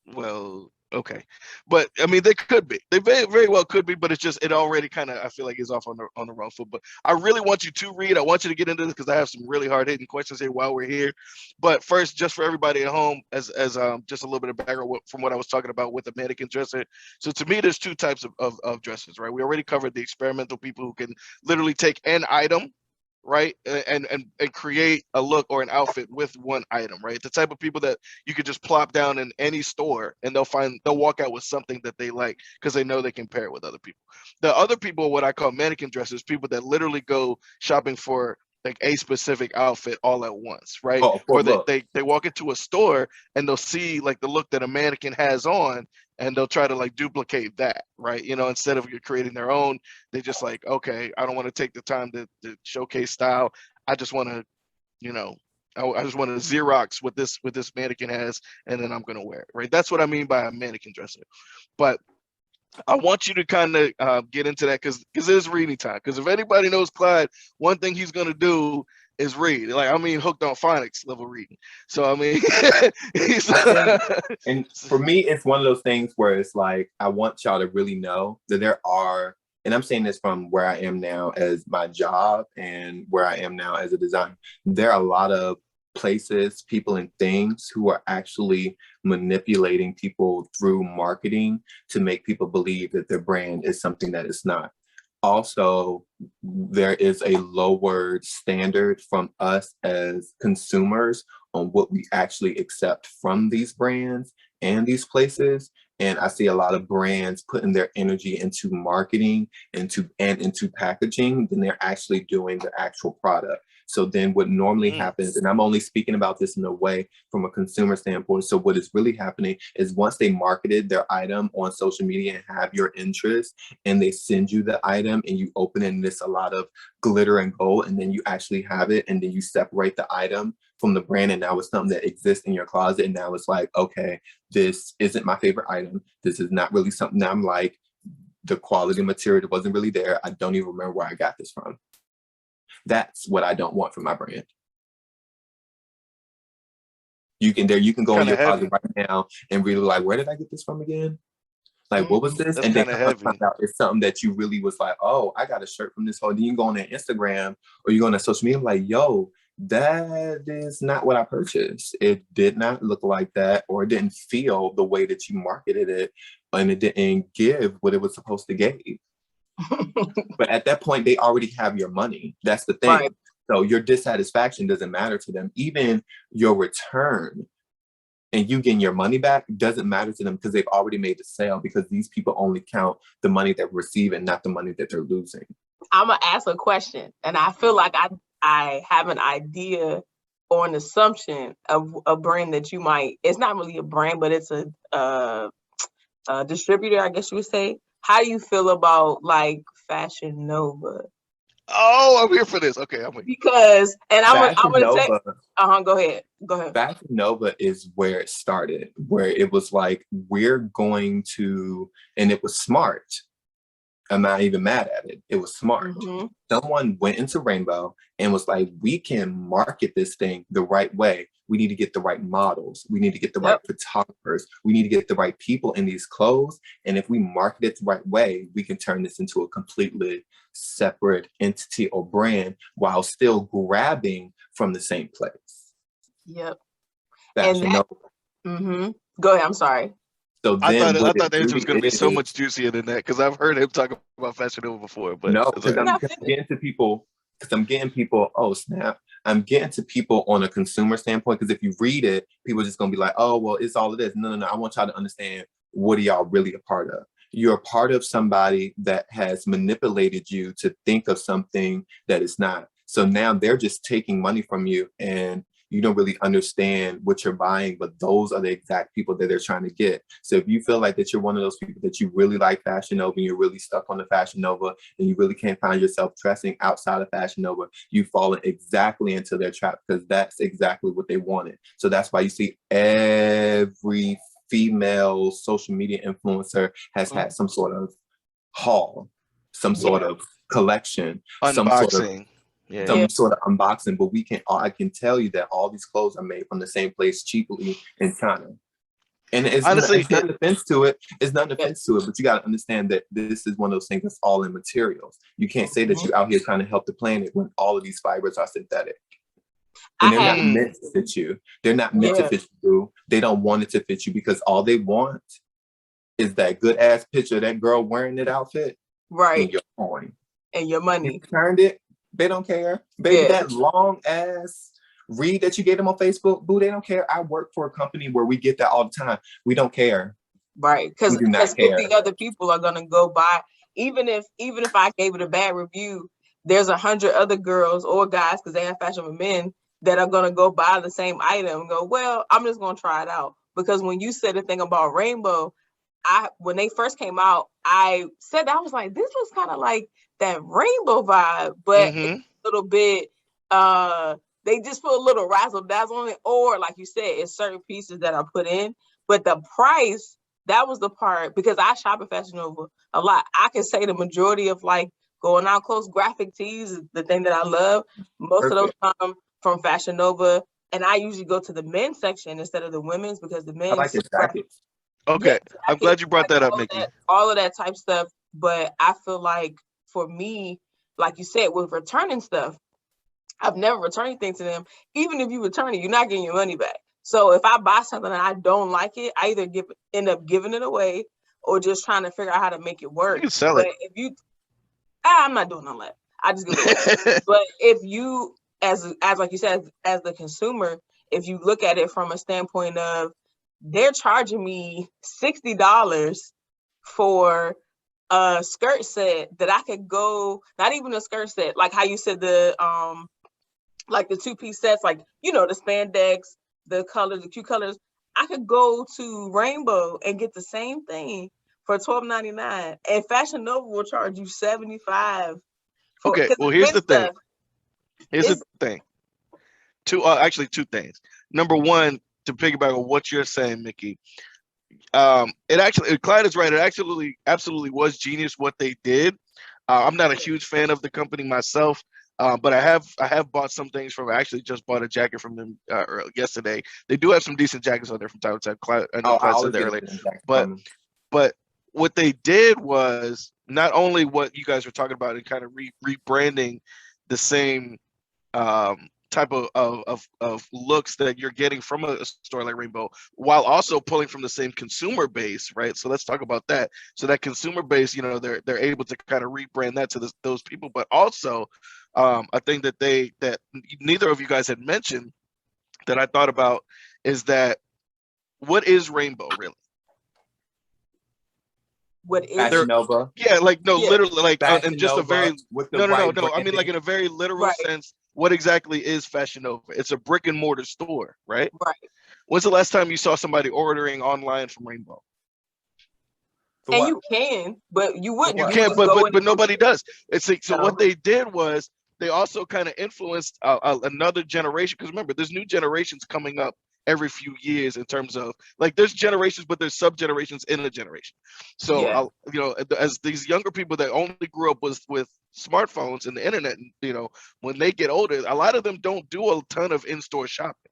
well, okay. But I mean, they could be. They very, very well could be, but it's just, it already kind of, I feel like, is off on the wrong foot. But I really want you to read. I want you to get into this because I have some really hard-hitting questions here while we're here. But first, just for everybody at home, as just a little bit of background from what I was talking about with the mannequin dresser. So to me, there's two types of dressers, right? We already covered the experimental people who can literally take an item, right, and create a look or an outfit with one item, right? The type of people that you could just plop down in any store and they'll walk out with something that they like because they know they can pair it with other people. The other people are what I call mannequin dressers, people that literally go shopping for like a specific outfit all at once, right? Or they walk into a store and they'll see like the look that a mannequin has on, and they'll try to like duplicate that, right? Instead of creating their own, they just like, okay, I don't want to take the time to showcase style. I just want to, I just want to Xerox what this mannequin has, and then I'm going to wear it, right? That's what I mean by a mannequin dresser. But I want you to kind of get into that because it is reading time. Because if anybody knows Klyde, one thing he's going to do is read. Like, I mean, hooked on phonics level reading. So, I mean, and for me, it's one of those things where it's like, I want y'all to really know that there are, and I'm saying this from where I am now as my job and where I am now as a designer, there are a lot of places, people, and things who are actually manipulating people through marketing to make people believe that their brand is something that it's not. Also, there is a lowered standard from us as consumers on what we actually accept from these brands and these places. And I see a lot of brands putting their energy into marketing, into packaging, than they're actually doing the actual product. So then what normally happens, and I'm only speaking about this in a way from a consumer standpoint. So what is really happening is once they marketed their item on social media and have your interest, and they send you the item and you open it and it's a lot of glitter and gold, and then you actually have it, and then you separate the item from the brand, and now it's something that exists in your closet. And now it's like, okay, this isn't my favorite item. This is not really something that I'm like. The quality material wasn't really there. I don't even remember where I got this from. That's what I don't want from my brand. You can go in your closet right now and really like, where did I get this from again? Like, what was this? That's and then find out it's something that you really was like, oh, I got a shirt from this. Then you go on their Instagram or you go on their social media, like, yo, that is not what I purchased. It did not look like that, or it didn't feel the way that you marketed it, and it didn't give what it was supposed to give. But at that point, they already have your money. That's the thing. Right. So your dissatisfaction doesn't matter to them. Even your return and you getting your money back doesn't matter to them because they've already made the sale, because these people only count the money they're receiving, not the money that they're losing. I'm going to ask a question, and I feel like I have an idea or an assumption of a brand that you might, it's not really a brand, but it's a distributor, I guess you would say. How do you feel about like FashionNova? Oh, I'm here for this. Okay, I'm here. Because, and I'm gonna say, go ahead. FashionNova is where it started, where it was like, we're going to, and it was smart. I'm not even mad at it. It was smart. Mm-hmm. Someone went into Rainbow and was like, we can market this thing the right way. We need to get the right models. We need to get the right photographers. We need to get the right people in these clothes. And if we market it the right way, we can turn this into a completely separate entity or brand while still grabbing from the same place. Yep. FashionNova. Mm-hmm. Go ahead. I'm sorry. So I then thought what the it answer was really going to be so is, much juicier than that because I've heard him talk about FashionNova before. But no, it's all because right. I'm getting to people, oh snap, I'm getting to people on a consumer standpoint, because if you read it, people are just going to be like, oh, well, it's all it is. No, I want y'all to understand, what are y'all really a part of? You're a part of somebody that has manipulated you to think of something that is not. So now they're just taking money from you, and you don't really understand what you're buying, but those are the exact people that they're trying to get. So if you feel like that you're one of those people that you really like Fashion Nova, and you're really stuck on the Fashion Nova, and you really can't find yourself dressing outside of Fashion Nova, you've fallen exactly into their trap, because that's exactly what they wanted. So that's why you see every female social media influencer has had some sort of haul, some sort of collection, some sort of unboxing. But I can tell you that all these clothes are made from the same place, cheaply, in China. And honestly, it's not an offense to it. It's not an offense to it, but you got to understand that this is one of those things that's all in materials. You can't say that you're out here trying to help the planet when all of these fibers are synthetic. And they're not meant to fit you. They're not meant to fit you. They don't want it to fit you, because all they want is that good ass picture of that girl wearing that outfit. Right. And your coin. And your money. You turned it. They don't care. Baby, that long ass read that you gave them on Facebook, boo, they don't care. I work for a company where we get that all the time. We don't care. Right. Because 50 other people are gonna go buy. Even if I gave it a bad review, there's 100 other girls or guys, because they have fashion with men, that are gonna go buy the same item and go, well, I'm just gonna try it out. Because when you said the thing about Rainbow, when they first came out, I was like, this was kind of like that Rainbow vibe, but a little bit they just put a little razzle dazzle on it, or like you said, it's certain pieces that are put in. But the price, that was the part, because I shop at FashionNova a lot. I can say the majority of like going out close graphic tees is the thing that I love. Most of those come from FashionNova, and I usually go to the men's section instead of the women's, because the men's. I like the jackets. Okay, I'm glad you brought that up, Nikki. All of that type stuff, but I feel like for me, like you said, with returning stuff, I've never returned anything to them. Even if you return it, you're not getting your money back. So if I buy something and I don't like it, I either end up giving it away, or just trying to figure out how to make it work. You can sell it. If you, I'm not doing all that. I just give it away. But if you, as like you said, as the consumer, if you look at it from a standpoint of, they're charging me $60 for a skirt set that I could go, not even a skirt set, like how you said the like the 2-piece sets, like, you know, the spandex, the colors, the cute colors. I could go to Rainbow and get the same thing for $12.99, and FashionNova will charge you $75. Okay, well, here's the thing. Actually, two things. Number one, to piggyback on what you're saying, Mickey, Klyde is right. It absolutely was genius what they did. I'm not a huge fan of the company myself, but I have bought some things from. I actually just bought a jacket from them yesterday. They do have some decent jackets on there from time to time. I know Klyde said that earlier, but what they did was not only what you guys were talking about and kind of rebranding the same type of looks that you're getting from a store like Rainbow, while also pulling from the same consumer base, right? So let's talk about that. So that consumer base, you know, they're able to kind of rebrand that to those people, but also a thing that neither of you guys had mentioned that I thought about is that, what is Rainbow really? What is FashionNova? Yeah, like literally, like in just a very no. I mean, like in a very literal sense. What exactly is FashionNova? It's a brick and mortar store, right? Right. When's the last time you saw somebody ordering online from Rainbow? And you can, but you wouldn't. You can, but nobody does. It's like, so what they did was they also kind of influenced another generation, because remember, there's new generations coming up every few years in terms of, like, there's generations, but there's sub-generations in a generation. So, you know, as these younger people that only grew up with smartphones and the internet, you know, when they get older, a lot of them don't do a ton of in-store shopping,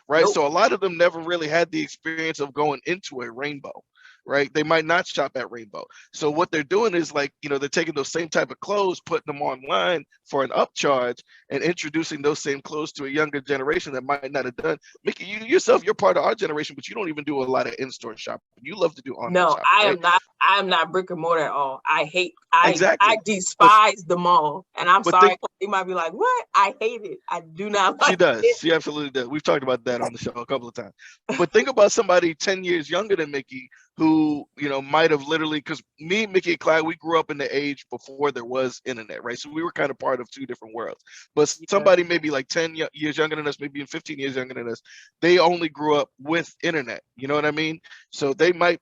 right? Nope. So a lot of them never really had the experience of going into a Rainbow. right? They might not shop at Rainbow. So what they're doing is like, you know, they're taking those same type of clothes, putting them online for an upcharge, and introducing those same clothes to a younger generation that might not have done. Mickey, you yourself, you're part of our generation, but you don't even do a lot of in-store shopping. You love to do online shopping. No, I am not brick and mortar at all. I despise the mall. And I'm But sorry, you might be like, what? I hate it. I do not like She does. it. She absolutely does. We've talked about that on the show a couple of times. But think about somebody 10 years younger than Mickey who, you know, might have literally, because me, Mickey, and Klyde, we grew up in the age before there was internet, right? So we were kind of part of two different worlds. But somebody maybe like 10 years younger than us, maybe even 15 years younger than us, they only grew up with internet. You know what I mean? So they might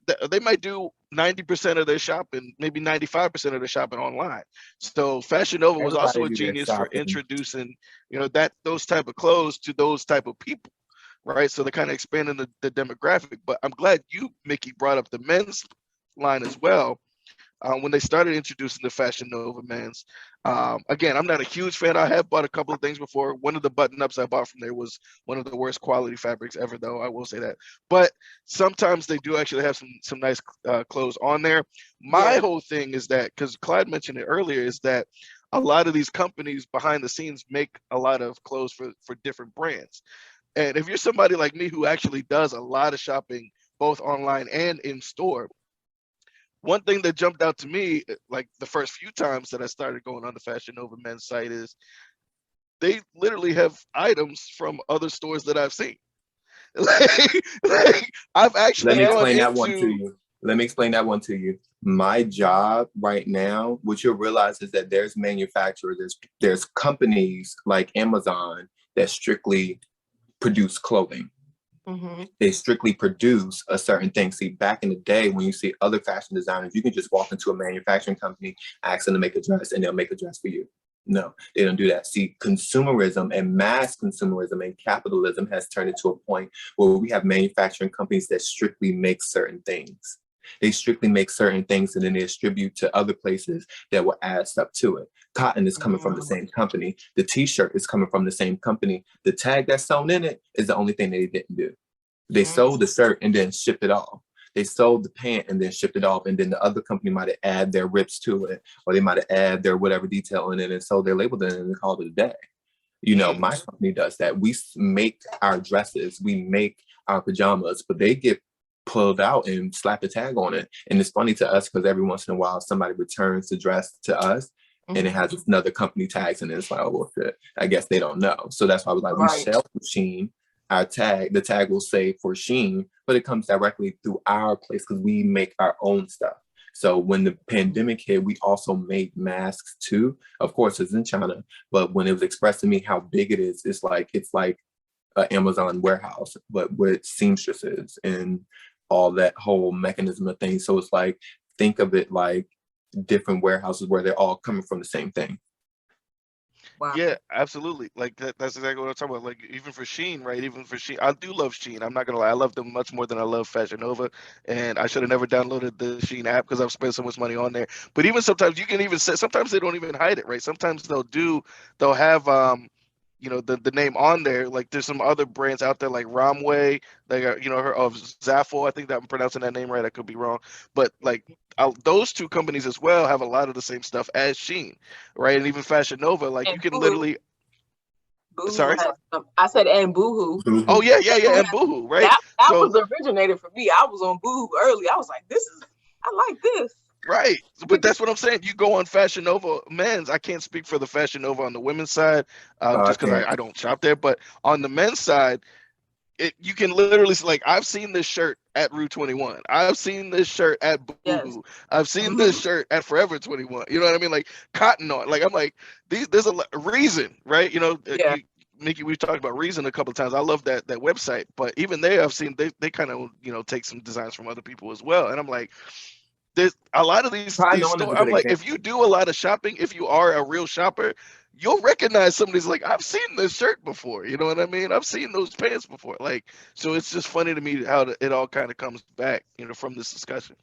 do 90% of their shopping, maybe 95% of their shopping online. So FashionNova was also a genius for introducing, you know, those type of clothes to those type of people, right? So they're kind of expanding the demographic. But I'm glad you, Mickey, brought up the men's line as well. When they started introducing the FashionNova men's, again, I'm not a huge fan. I have bought a couple of things before. One of the button-ups I bought from there was one of the worst quality fabrics ever, though, I will say that. But sometimes they do actually have some nice clothes on there. My whole thing is that, because Klyde mentioned it earlier, is that a lot of these companies behind the scenes make a lot of clothes for different brands. And if you're somebody like me who actually does a lot of shopping, both online and in store, one thing that jumped out to me, like the first few times that I started going on the FashionNova men's site, is they literally have items from other stores that I've seen. like I've actually Let me explain that one to you. Let me explain that one to you. My job right now, what you'll realize is that there's manufacturers, there's companies like Amazon that strictly produce clothing. Mm-hmm. They strictly produce a certain thing. See, back in the day, when you see other fashion designers, you can just walk into a manufacturing company, ask them to make a dress, and they'll make a dress for you. No, they don't do that. See, consumerism and mass consumerism and capitalism has turned into a point where we have manufacturing companies that strictly make certain things. They strictly make certain things and then they distribute to other places that will add stuff to it. Cotton is coming from the same company. The t-shirt is coming from the same company. The tag that's sewn in it is the only thing they didn't do. They sold the shirt and then shipped it off. They sold the pant and then shipped it off. And then the other company might have added their rips to it, or they might have added their whatever detail in it and sold their label in it and called it a day. You know, my company does that. We make our dresses, we make our pajamas, but they get pulled out and slap a tag on it. And it's funny to us because every once in a while somebody returns the dress to us and it has another company tags and it's like, oh, well, shit, I guess they don't know. So that's why we're like, we sell for Shein. Our tag, the tag will say for Shein, but it comes directly through our place because we make our own stuff. So when the pandemic hit, we also made masks too. Of course, it's in China, but when it was expressed to me how big it is, it's like an Amazon warehouse, but with seamstresses and all that whole mechanism of things. So it's like, think of it like different warehouses where they're all coming from the same thing. Wow. Yeah, absolutely. Like that's exactly what I'm talking about. Like even for Shein, right? Even for Shein, I do love Shein. I'm not gonna lie, I love them much more than I love FashionNova. And I should have never downloaded the Shein app because I've spent so much money on there. But even sometimes you can even say, sometimes they don't even hide it, right? Sometimes they'll have you know, the name on there. Like there's some other brands out there like Romway, they got, you know, her of Zaffo. I think that I'm pronouncing that name right. I could be wrong, but like those two companies as well have a lot of the same stuff as Shein, right? And even FashionNova, like and you can Boohoo. Literally. Boohoo Sorry, I said and Boohoo. Oh yeah, and Boohoo, right? That was originated for me. I was on Boohoo early. I was like, I like this. Right, but that's what I'm saying. You go on FashionNova men's. I can't speak for the FashionNova on the women's side, just because I don't shop there. But on the men's side, you can literally like, I've seen this shirt at Rue 21. I've seen this shirt at Boohoo. Yes. I've seen this shirt at Forever 21. You know what I mean? Like Cotton On. Like I'm like, there's a Reason, right? You know, Mickey, we've talked about Reason a couple of times. I love that website, but even there, I've seen they kind of, you know, take some designs from other people as well. And I'm like, there's a lot of these stores. I'm like, if you do a lot of shopping, if you are a real shopper, you'll recognize somebody's like, I've seen this shirt before. You know what I mean? I've seen those pants before. Like, so it's just funny to me how it all kind of comes back, you know, from this discussion.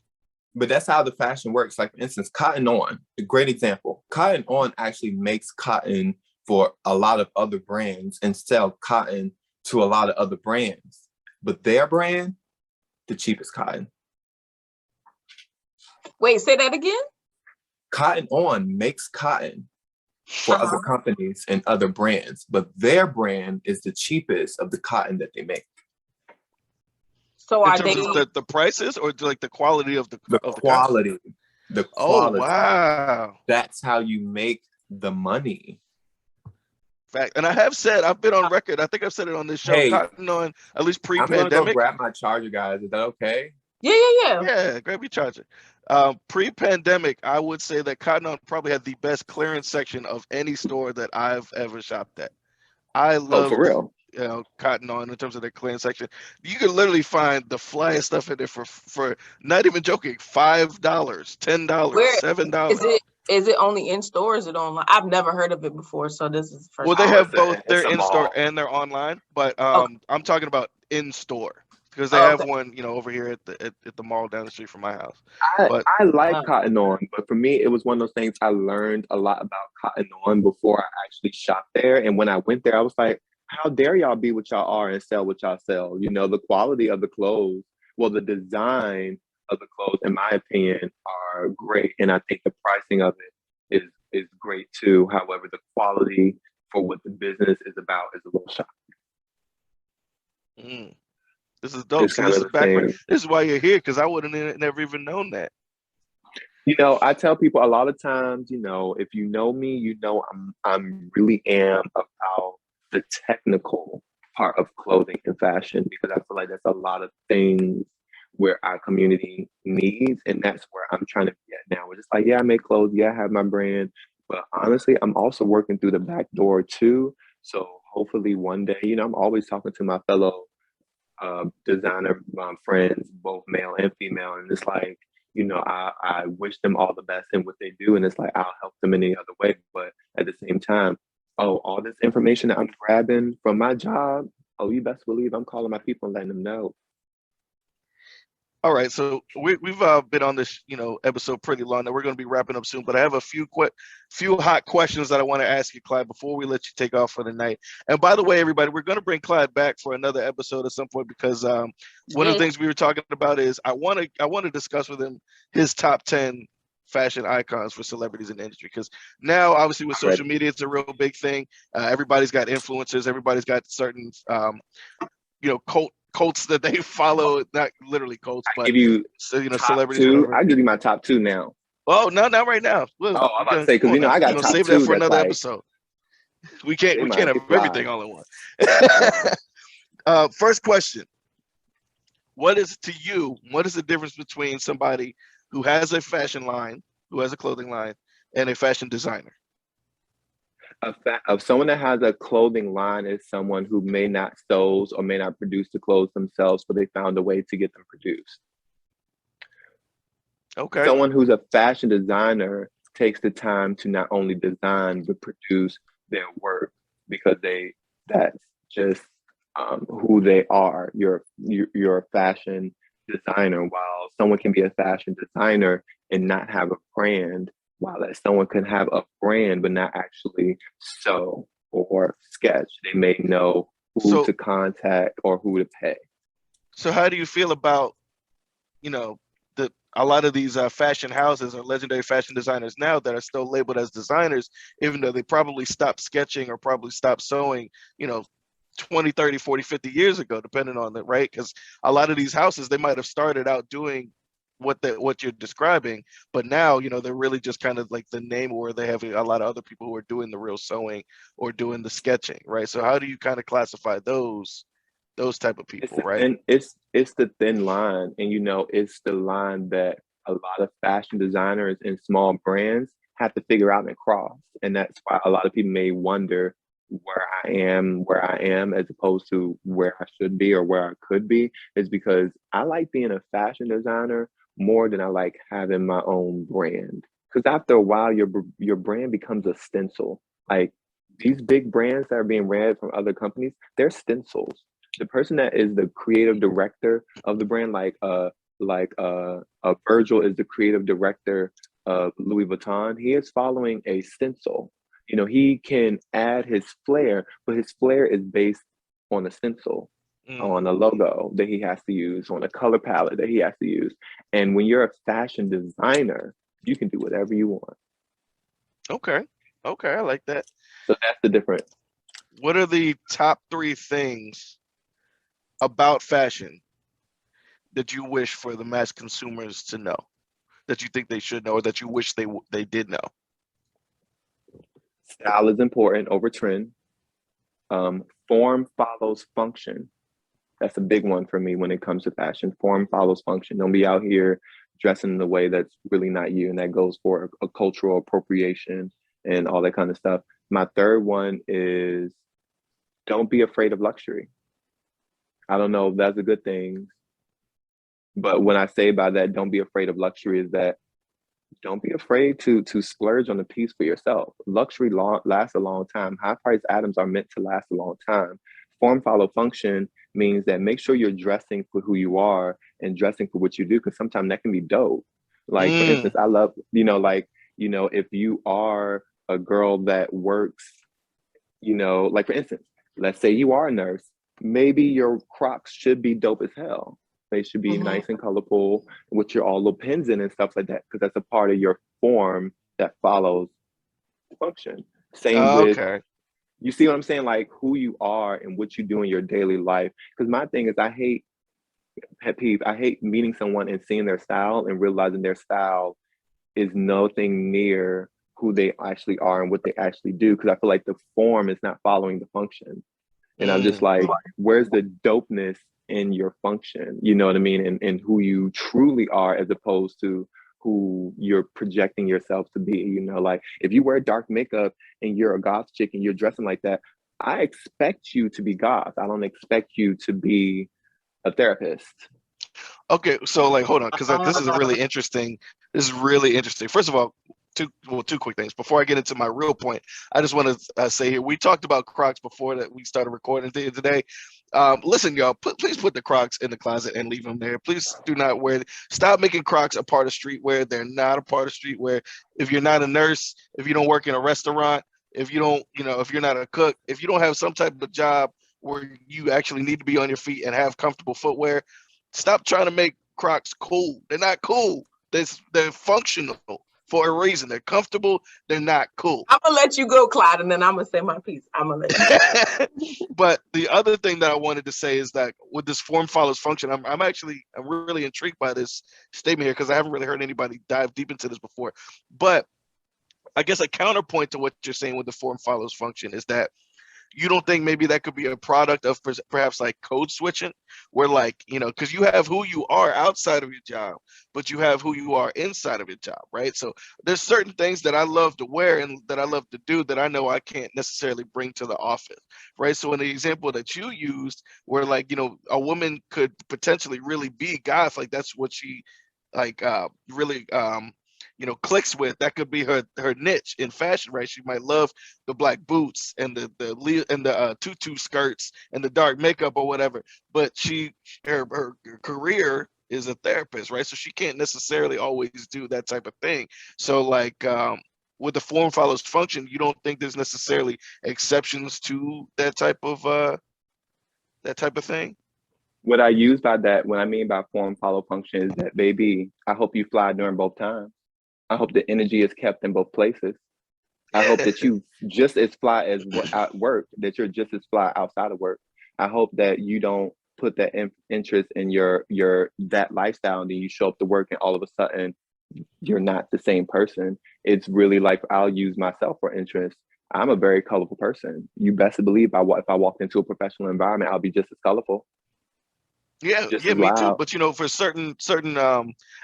But that's how the fashion works. Like, for instance, Cotton On, a great example. Cotton On actually makes cotton for a lot of other brands and sell cotton to a lot of other brands. But their brand, the cheapest cotton. Wait, say that again? Cotton On makes cotton for other companies and other brands, but their brand is the cheapest of the cotton that they make. So in are terms they of the prices or like the quality of the quality? cotton? The Oh quality. wow. That's how you make the money. Fact. And I have said, I've been on record, I think I've said it on this show, Hey, Cotton On, at least I'm gonna go pre-pandemic. grab my charger, guys. Is that okay? Yeah. Yeah, grab your charger. Pre-pandemic, I would say that Cotton On probably had the best clearance section of any store that I've ever shopped at. I love, for real. Cotton On in terms of their clearance section. You can literally find the flyest stuff in there for not even joking, $5, $10, Where $7. is it only in store? Or is it online? I've never heard of it before, so this is the first Well, they time. have both It's their a in-store mall. and their online, but Okay. I'm talking about in-store because they have one, over here at the mall down the street from my house. But I like Cotton On, but for me, it was one of those things. I learned a lot about Cotton On before I actually shopped there, and when I went there, I was like, how dare y'all be what y'all are and sell what y'all sell? The quality of the clothes, well, the design of the clothes, in my opinion, are great, and I think the pricing of it is great too. However, the quality for what the business is about is a little shocking. This is dope. So this is background. This is why you're here, because I wouldn't have never even known that. I tell people a lot of times, if you know me, I'm really am about the technical part of clothing and fashion, because I feel like there's a lot of things where our community needs, and that's where I'm trying to be at now. We're just like, yeah, I make clothes, yeah, I have my brand, but honestly, I'm also working through the back door too. So hopefully one day, I'm always talking to my fellow designer friends, both male and female, and it's like, I wish them all the best in what they do, and it's like I'll help them in any other way, but at the same time, all this information that I'm grabbing from my job, you best believe I'm calling my people and letting them know. All right, so we've been on this episode pretty long. Now we're going to be wrapping up soon, but I have a few hot questions that I want to ask you, Klyde, before we let you take off for the night. And by the way, everybody, we're going to bring Klyde back for another episode at some point, because one of the things we were talking about is I want to discuss with him his top 10 fashion icons for celebrities in the industry, because now obviously with social media, it's a real big thing. Everybody's got influencers, everybody's got certain cults that they follow, not literally cults, but celebrities. I'll give you my top 2 now. Oh, no, not right now. I'm about to say, because I got top 2. Save that for another episode. We can't have everything all in one. First question: what is the difference between somebody who has a fashion line, who has a clothing line, and a fashion designer? Of someone that has a clothing line is someone who may not sew or may not produce the clothes themselves, but they found a way to get them produced. Okay. Someone who's a fashion designer takes the time to not only design but produce their work, because that's just who they are. You're a fashion designer, while someone can be a fashion designer and not have a brand, while that someone can have a brand but not actually sew or sketch. They may know who to contact or who to pay. So how do you feel about, a lot of these fashion houses or legendary fashion designers now that are still labeled as designers, even though they probably stopped sketching or probably stopped sewing, 20, 30, 40, 50 years ago, depending on it, right? Because a lot of these houses, they might have started out doing what you're describing, but now they're really just kind of like the name, where they have a lot of other people who are doing the real sewing or doing the sketching, right? So how do you kind of classify those type of people, right? And it's the thin line, and it's the line that a lot of fashion designers and small brands have to figure out and cross, and that's why a lot of people may wonder where I am as opposed to where I should be or where I could be, is because I like being a fashion designer more than I like having my own brand. Because after a while, your brand becomes a stencil. Like these big brands that are being read from other companies, they're stencils. The person that is the creative director of the brand, like Virgil is the creative director of Louis Vuitton, he is following a stencil. He can add his flair, but his flair is based on a stencil. on a logo that he has to use, on a color palette that he has to use. And when you're a fashion designer, you can do whatever you want. Okay. Okay, I like that. So that's the difference. What are the top 3 things about fashion that you wish for the mass consumers to know, that you think they should know, or that you wish they did know? Style is important over trend. Form follows function. That's a big one for me when it comes to fashion. Form follows function. Don't be out here dressing in a way that's really not you, and that goes for a cultural appropriation and all that kind of stuff. My third one is don't be afraid of luxury. I don't know if that's a good thing, but when I say by that, don't be afraid of luxury, is that don't be afraid to splurge on a piece for yourself. Luxury lasts a long time. High price items are meant to last a long time. Form follow function means that make sure you're dressing for who you are and dressing for what you do, because sometimes that can be dope. Like for instance, I love, if you are a girl that works, like for instance, let's say you are a nurse, maybe your Crocs should be dope as hell. They should be nice and colorful with your all little pins in and stuff like that, because that's a part of your form that follows function. Same with, you see what I'm saying? Like who you are and what you do in your daily life. Because my thing is, I hate meeting someone and seeing their style and realizing their style is nothing near who they actually are and what they actually do. Because I feel like the form is not following the function. And I'm just like, where's the dopeness in your function? You know what I mean? And who you truly are, as opposed to who you're projecting yourself to be. Like if you wear dark makeup and you're a goth chick and you're dressing like that, I expect you to be goth. I don't expect you to be a therapist. Okay, so like, hold on, because this is really interesting. This is really interesting. First of all, two quick things before I get into my real point. I just want to say here, we talked about Crocs before that we started recording today. Listen, y'all, please put the Crocs in the closet and leave them there. Please do not stop making Crocs a part of streetwear. They're not a part of streetwear. If you're not a nurse, if you don't work in a restaurant, if you don't, if you're not a cook, if you don't have some type of job where you actually need to be on your feet and have comfortable footwear, stop trying to make Crocs cool. They're not cool. They're functional for a reason. They're comfortable. They're not cool. I'm gonna let you go, Klyde, and then I'm gonna say my piece. I'm gonna let you. But the other thing that I wanted to say is that with this form follows function, I'm really intrigued by this statement here, because I haven't really heard anybody dive deep into this before. But I guess a counterpoint to what you're saying with the form follows function is that you don't think maybe that could be a product of perhaps like code switching, where like, because you have who you are outside of your job, but you have who you are inside of your job, right? So there's certain things that I love to wear and that I love to do that I know I can't necessarily bring to the office, right? So in the example that you used, where like, a woman could potentially really be goth, like that's what she like really clicks with, that could be her niche in fashion, right? She might love the black boots and the tutu skirts and the dark makeup or whatever, but her career is a therapist, right? So she can't necessarily always do that type of thing. So like with the form follows function, you don't think there's necessarily exceptions to that type of thing? What I mean by form follow function is that, baby, I hope you fly during both times. I hope the energy is kept in both places. I hope that you just as fly as at work, that you're just as fly outside of work. I hope that you don't put that interest in your that lifestyle, and then you show up to work and all of a sudden you're not the same person. It's really like, I'll use myself for interest. I'm a very colorful person. You best believe if I walked into a professional environment, I'll be just as colorful. Yeah, me too. But for certain,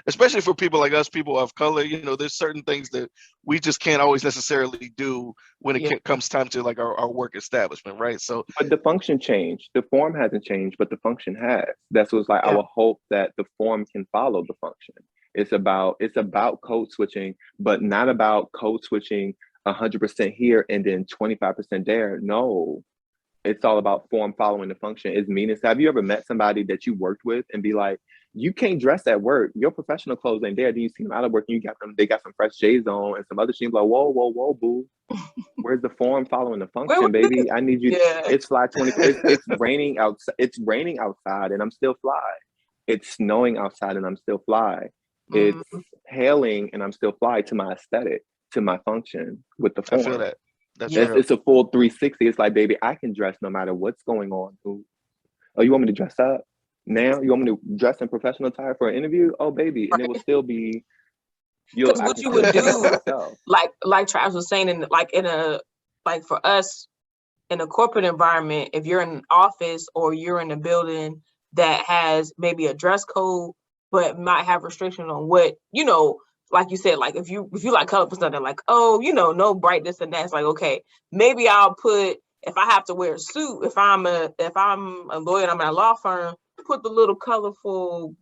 especially for people like us, people of color, there's certain things that we just can't always necessarily do when it comes time to like our work establishment, right? So, but the function changed. The form hasn't changed, but the function has. That's what's like. I would hope that the form can follow the function. It's about code switching, but not about code switching 100% here and then 25% there. No. It's all about form following the function. It's meanings. Have you ever met somebody that you worked with and be like, you can't dress at work. Your professional clothes ain't there. Then you see them out of work and they got some fresh J's on and some other shit. Like, whoa, whoa, whoa, boo. Where's the form following the function, baby? I need you. It's fly 24. It's raining outside. It's raining outside and I'm still fly. It's snowing outside and I'm still fly. It's hailing and I'm still fly to my aesthetic, to my function with the form. I feel that. It's a full 360. It's like, baby, I can dress no matter what's going on. Oh, you want me to dress up? Now you want me to dress in professional attire for an interview? Oh, baby, and it will still be. Because what you would do, like Travis was saying, for us in a corporate environment, if you're in an office or you're in a building that has maybe a dress code, but might have restrictions on what, like you said, like if you like colorful stuff, they're like, oh, no bright this and that. It's like, okay, maybe I'll put, if I have to wear a suit, if I'm a lawyer and I'm at a law firm, put the little colorful,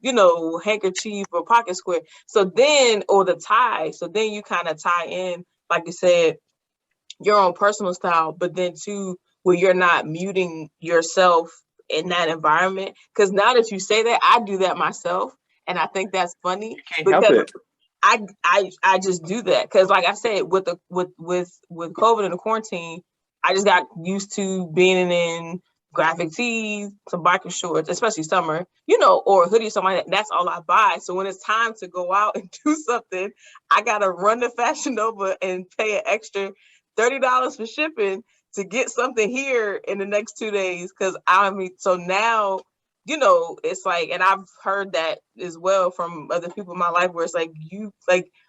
handkerchief or pocket square. So then, or the tie. So then you kind of tie in, like you said, your own personal style, but then too, where you're not muting yourself in that environment. Because now that you say that, I do that myself. And I think that's funny because I just do that. Because like I said, with COVID and the quarantine, I just got used to being in graphic tees, some biker shorts, especially summer, or a hoodie or something like that. That's all I buy. So when it's time to go out and do something, I gotta run to FashionNova and pay an extra $30 for shipping to get something here in the next 2 days. Cause so now, it's like, and I've heard that as well from other people in my life where it's like,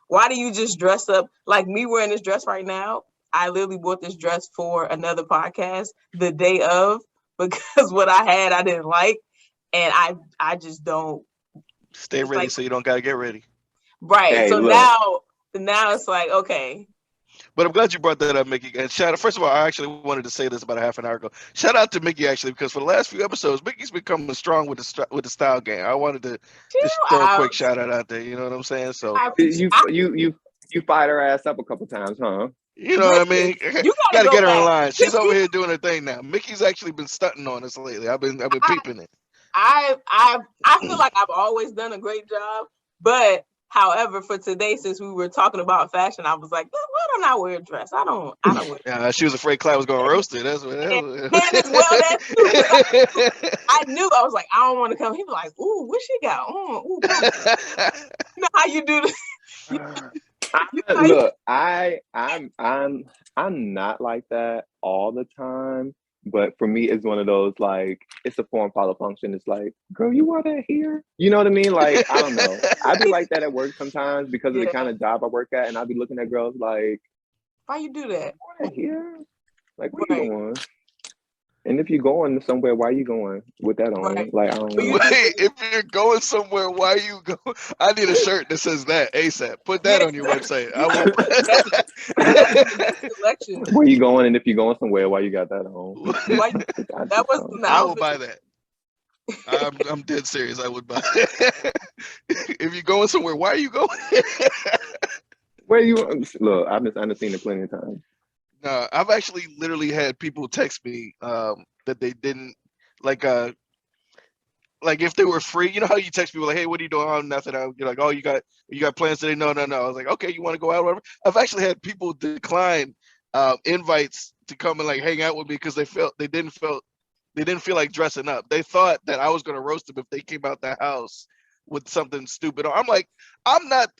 why do you just dress up? Like me wearing this dress right now, I literally bought this dress for another podcast the day of, because what I had, I didn't like. And I just don't. Stay ready so you don't got to get ready. Right. Hey, so now it's like, okay. But I'm glad you brought that up, Mickey. And first of all, I actually wanted to say this about a half an hour ago. Shout out to Mickey, actually, because for the last few episodes, Mickey's becoming strong with the style game. I wanted to just throw a quick shout out there. You know what I'm saying? So you fired her ass up a couple times, huh? You know what I mean? You gotta get her in line. She's over here doing her thing now. Mickey's actually been stunting on us lately. I've been peeping it. I feel like I've always done a great job, but however, for today, since we were talking about fashion, I was like, why don't I wear a dress? I don't wear a dress. She was afraid Klyde was gonna roast it. That's what it was. I knew. I was like, I don't want to come. He was like, ooh, what she got? Ooh. You know how you do this. Look, I'm not like that all the time, but for me, it's one of those, like, it's a form follow function. It's like, girl, you wore that here? You know what I mean? Like, I don't know. I be like that at work sometimes because of the kind of job I work at, and I'll be looking at girls like, why you do that? You wore that here? Like, where you going? And if you're going somewhere, why are you going with that on? Right. Like, I don't know. Wait, if you're going somewhere, why you go? I need a shirt that says that ASAP. Put that on your website. I want where you going, and if you're going somewhere, why you got that on? I will buy that. I'm dead serious. I would buy it. If you're going somewhere, why are you going? Where you look? I've seen it plenty of times. No, I've actually literally had people text me that they didn't like if they were free. You know how you text people like, hey, what are you doing? Oh, nothing. You're like, oh, you got plans today? No. I was like, okay, you want to go out, whatever. I've actually had people decline invites to come and like hang out with me because they didn't feel like dressing up. They thought that I was gonna roast them if they came out the house with something stupid. I'm like, I'm not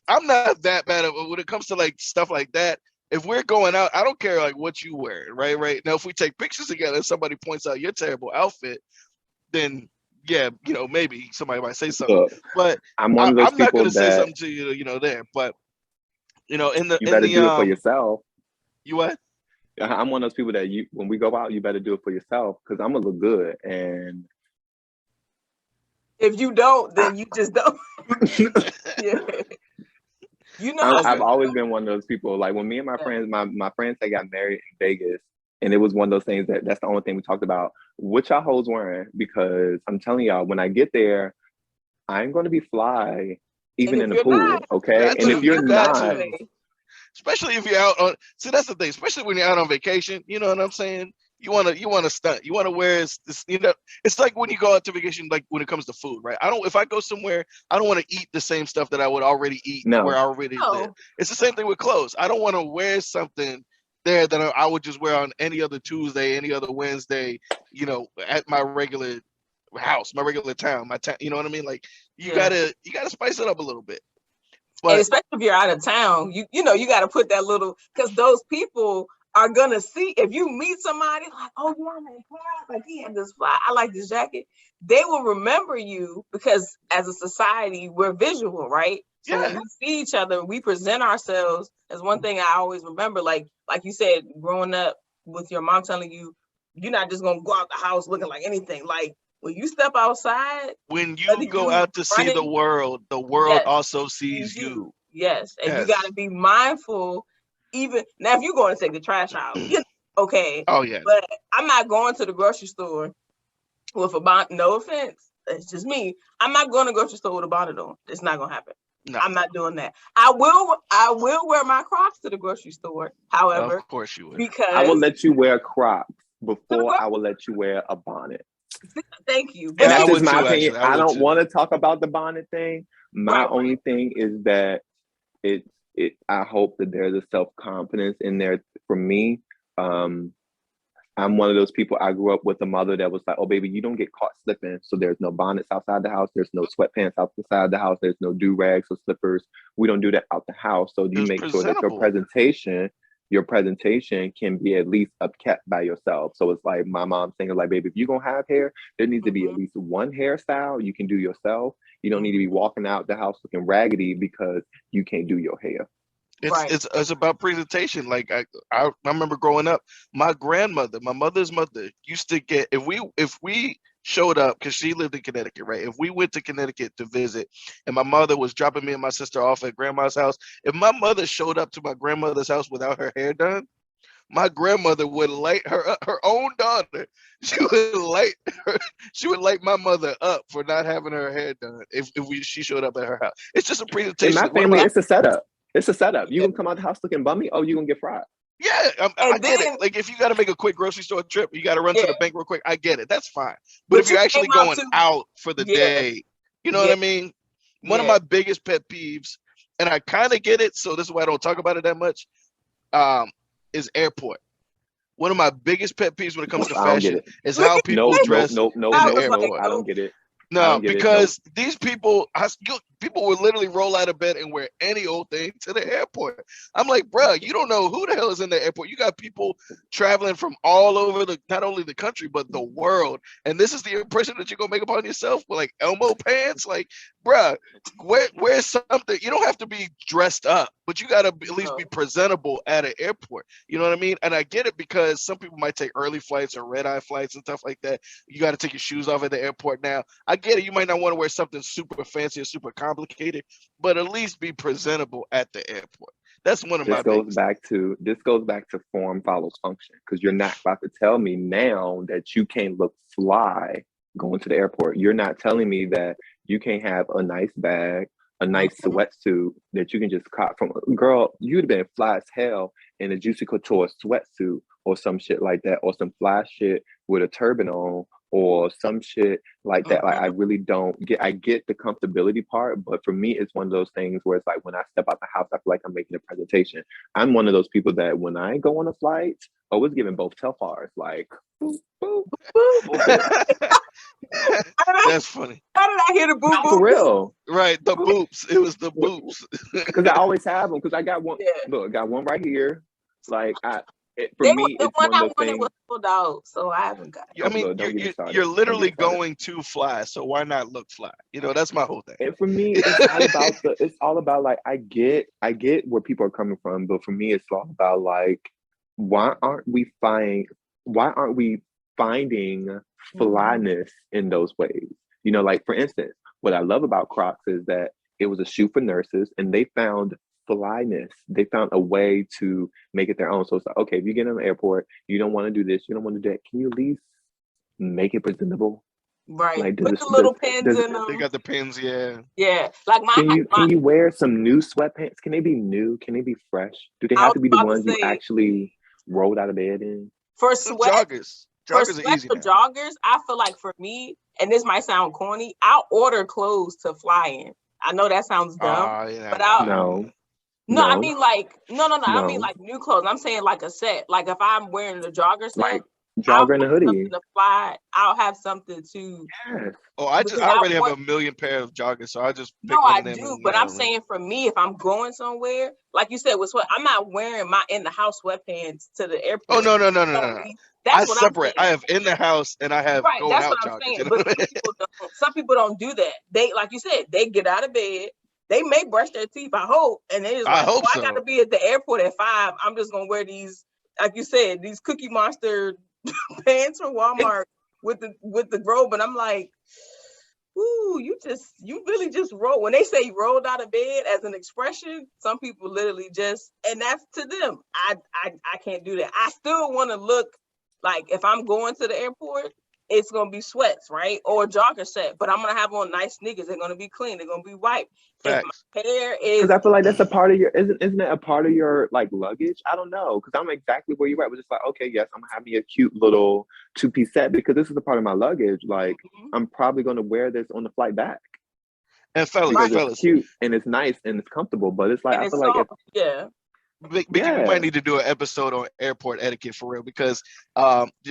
that bad when it comes to like stuff like that. If we're going out, I don't care like what you wear, right? Now, if we take pictures together and somebody points out your terrible outfit, then yeah, maybe somebody might say something. But I'm not going to say something to you, there. But you better do it for yourself. You what? I'm one of those people that when we go out, you better do it for yourself because I'm gonna look good. And if you don't, then you just don't. Yeah. I've always been one of those people. Like when me and my friends, my friends, they got married in Vegas, and it was one of those things that's the only thing we talked about. What y'all hoes wearing? Because I'm telling y'all, when I get there, I'm going to be fly, even in the pool. Okay, and if you're not, especially if you're out on, see that's the thing. Especially when you're out on vacation, you know what I'm saying? you want to stunt. You want to wear this, you know, it's like when you go out to vacation, like when it comes to food, right? If I go somewhere, I don't want to eat the same stuff that I would already eat where I already live. It's the same thing with clothes. I don't want to wear something there that I would just wear on any other Tuesday, any other Wednesday, you know, at my regular house, my regular town, you know what I mean? Like you gotta spice it up a little bit. But, and especially if you're out of town, you know, you got to put that little, because those people are gonna see, if you meet somebody like, oh yeah, like he had this fly, I like this jacket, they will remember you, because as a society we're visual, right? So when we see each other, we present ourselves as one thing. I always remember, like you said, growing up with your mom telling you, you're not just gonna go out the house looking like anything. Like when you step outside, when you go out to see the world also sees you. Yes, and you got to be mindful. Even now, if you're going to take the trash out, you know, okay. Oh yeah. But I'm not going to the grocery store with a bonnet. No offense, it's just me. I'm not going to the grocery store with a bonnet on. It's not gonna happen. No. I'm not doing that. I will wear my Crocs to the grocery store. However, of course you will. Because I will let you wear Crocs before I will let you wear a bonnet. Thank you. And that's just my opinion. I don't want to talk about the bonnet thing. My only thing is that I hope that there's a self-confidence in there for me. I'm one of those people, I grew up with a mother that was like, oh baby, you don't get caught slipping. So there's no bonnets outside the house. There's no sweatpants outside the house. There's no do-rags or slippers. We don't do that out the house. So you make sure that your presentation can be at least upkept by yourself. So it's like my mom saying, like, baby, if you're gonna have hair, there needs to be at least one hairstyle you can do yourself. You don't need to be walking out the house looking raggedy because you can't do your hair. It's about presentation. Like I remember growing up, my mother's mother used to get, if we showed up, because she lived in Connecticut, right? If we went to Connecticut to visit and my mother was dropping me and my sister off at grandma's house, if my mother showed up to my grandmother's house without her hair done, my grandmother would light her own daughter. She would light my mother up for not having her hair done if she showed up at her house. It's just a presentation. In my family, it's a setup. It's a setup. You can come out the house looking bummy. Oh, you gonna get fried. Yeah, I get it. Like if you got to make a quick grocery store trip, you got to run to the bank real quick. I get it. That's fine. But if you're actually going out for the day, you know what I mean? One of my biggest pet peeves, and I kind of get it, so this is why I don't talk about it that much, is airport. One of my biggest pet peeves when it comes to fashion is how people dress. No, I don't get it. No, because these people would literally roll out of bed and wear any old thing to the airport. I'm like, bro, you don't know who the hell is in the airport. You got people traveling from all over not only the country, but the world. And this is the impression that you're going to make upon yourself with like Elmo pants. Like, bro, wear something. You don't have to be dressed up, but you got to at least be presentable at an airport. You know what I mean? And I get it, because some people might take early flights or red-eye flights and stuff like that. You got to take your shoes off at the airport now. I get it. You might not want to wear something super fancy or super complicated, but at least be presentable at the airport. That's one of my This goes back to form follows function, because you're not about to tell me now that you can't look fly going to the airport. You're not telling me that you can't have a nice bag, a nice sweatsuit that you can just cop from. Girl, you'd have been fly as hell in a Juicy Couture sweatsuit or some shit like that, or some fly shit with a turban on, or some shit like that. Like I really don't get. I get the comfortability part, but for me, it's one of those things where it's like when I step out the house, I feel like I'm making a presentation. I'm one of those people that when I go on a flight, always giving both telfars, like. Boop, boop, boop. That's funny. How did I hear the boop? For real, right? The boops. It was the boops. Because I always have them. Because I got one. Look, I got one right here. Like it's one of those things. Was sold out, so I haven't got it. I mean, you're literally going to fly, so why not look fly? You know, that's my whole thing. And for me, it's all about like I get where people are coming from, but for me, it's all about like why aren't we finding flyness in those ways? You know, like for instance, what I love about Crocs is that it was a shoe for nurses, and they found flyness. They found a way to make it their own. So it's like, okay, if you get in an airport, you don't want to do this, you don't want to do that, can you at least make it presentable? Right. Like, put the little pins in them. They got the pins, yeah. Yeah. Like can you wear some new sweatpants? Can they be new? Can they be fresh? Do they have to be the ones you actually rolled out of bed in? For Some sweats, joggers are easy for now. joggers, I feel like for me, and this might sound corny, I'll order clothes to fly in. I know that sounds dumb, but No. I mean like no, I don't mean No. like new clothes. I'm saying like a set. Like if I'm wearing the jogger set, Like jogger and a hoodie. something to fly. I'll have something to. Yes. Oh, I already have a million pair of joggers, so I just pick one of them. No, I do, but I'm saying for me, if I'm going somewhere, like you said, with sweat, I'm not wearing my in the house sweatpants to the airport. Oh no. That's what separate. I'm saying. I have in the house and I have Right, going that's out what I'm joggers. saying. You know But what I mean? some people don't do that. They, like you said, they get out of bed. They may brush their teeth, I hope, and they just I hope so. I got to be at the airport at 5. I'm just gonna wear these, like you said, these Cookie Monster pants from Walmart with the robe, and I'm like, ooh, you really just roll. When they say rolled out of bed as an expression, some people literally just, and that's to them. I can't do that. I still want to look like if I'm going to the airport, it's gonna be sweats, right, or a jogger set, but I'm gonna have on nice sneakers. They're gonna be clean. They're gonna be wiped. Facts. If my hair is, because I feel like that's a part of your isn't it a part of your like luggage? I don't know, because I'm exactly where you're at. We're just like, okay, yes, I'm gonna have me a cute little 2-piece set because this is a part of my luggage. Like I'm probably gonna wear this on the flight back. And fellas, it's cute and it's nice and it's comfortable, but it's like I feel like we might need to do an episode on airport etiquette for real, because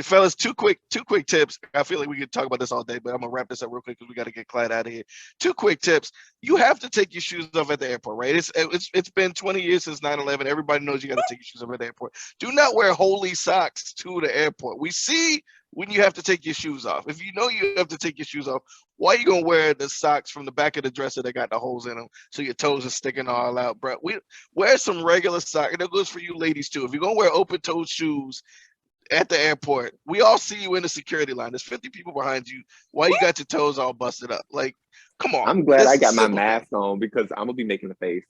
fellas, two quick tips. I feel like we could talk about this all day, but I'm gonna wrap this up real quick because we got to get Klyde out of here. 2 quick tips. You have to take your shoes off at the airport, right? It's been 20 years since 9/11. Everybody knows you got to take your shoes off at the airport. Do not wear holy socks to the airport. We see when you have to take your shoes off. If you know you have to take your shoes off, why are you gonna wear the socks from the back of the dresser that got the holes in them so your toes are sticking all out, bro? We wear some regular socks, and that goes for you ladies too. If you're gonna wear open-toed shoes at the airport, we all see you in the security line. There's 50 people behind you. Why you got your toes all busted up? Like, come on. I'm glad I got my mask on because I'm gonna be making the face.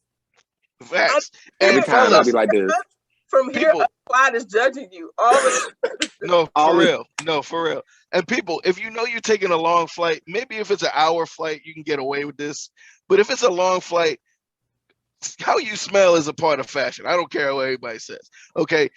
Facts. Every time I'll be like this. From here, Klyde is judging you. No, for real. And people, if you know you're taking a long flight, maybe if it's an hour flight, you can get away with this. But if it's a long flight, how you smell is a part of fashion. I don't care what anybody says. Okay.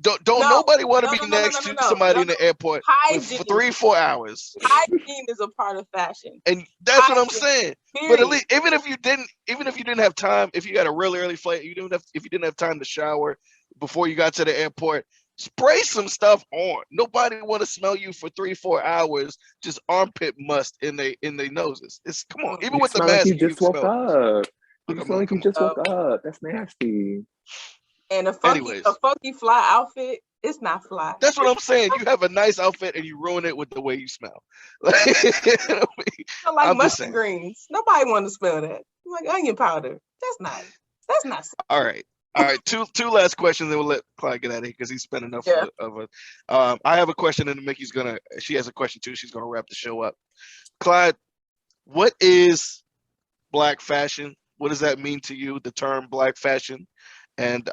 Don't nobody want to be next to somebody in the airport for 3-4 hours. Hygiene is a part of fashion, and that's what I'm saying. Period. But at least, even if you didn't have time, if you got a really early flight, if you didn't have time to shower before you got to the airport, spray some stuff on. Nobody want to smell you for 3-4 hours, just armpit must in their noses. It's come on, even with the mask, you just woke up. You smell like you just woke up. That's nasty. And a funky fly outfit, it's not fly. That's what I'm saying. You have a nice outfit and you ruin it with the way you smell. Like mustard greens. Nobody want to smell that. Like onion powder. That's not. All right. Two last questions, and we'll let Klyde get out of here because he's spent enough of it. I have a question, and she has a question too. She's gonna wrap the show up. Klyde, what is Black fashion? What does that mean to you? The term Black fashion. And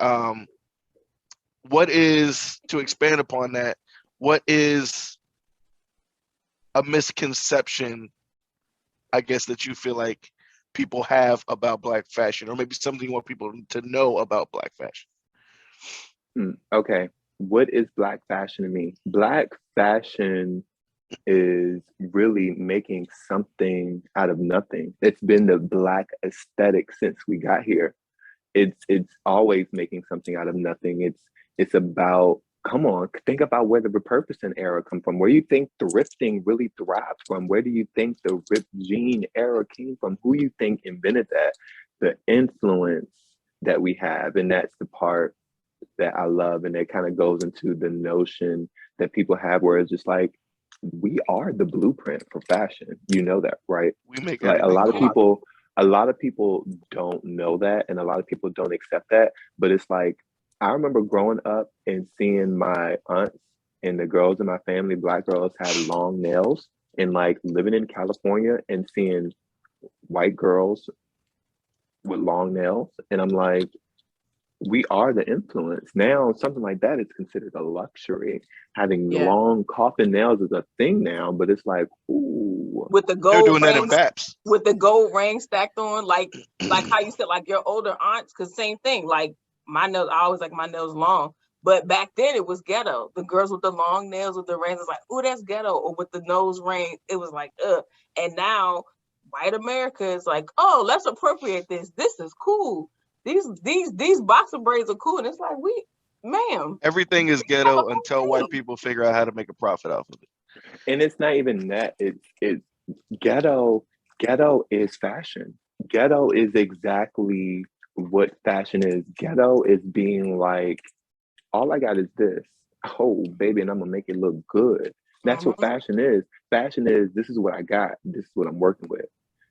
what is, to expand upon that, what is a misconception, I guess, that you feel like people have about Black fashion, or maybe something you want people to know about Black fashion? Okay. What is Black fashion to me? Black fashion is really making something out of nothing. It's been the Black aesthetic since we got here. It's always making something out of nothing. It's about, come on, think about where the repurposing era come from. Where you think thrifting really thrives from? Where do you think the ripped jean era came from? Who you think invented that? The influence that we have, and that's the part that I love. And it kind of goes into the notion that people have where it's just like, we are the blueprint for fashion. You know that, right? We make like a lot of people don't know that, and a lot of people don't accept that. But it's like, I remember growing up and seeing my aunts and the girls in my family, Black girls, had long nails, and like living in California and seeing white girls with long nails. And I'm like, we are the influence. Now, something like that is considered a luxury. Having long coffin nails is a thing now, but it's like, ooh. With the gold they're doing that in Baps. With the gold ring stacked on, like how you said, like your older aunts, because same thing. Like my nails, I always like my nails long, But back then it was ghetto. The girls with the long nails with the rings was like, oh, that's ghetto. Or with the nose ring, it was like, ugh. And now white America is like, oh, let's appropriate this. This is cool. These boxer braids are cool. And it's like, ma'am. Everything is ghetto until white people figure out how to make a profit off of it. And it's not even that. It's ghetto. Ghetto is fashion. Ghetto is exactly what fashion is. Ghetto is being like, all I got is this. Oh, baby, and I'm gonna make it look good. That's what fashion is. Fashion is, this is what I got. This is what I'm working with,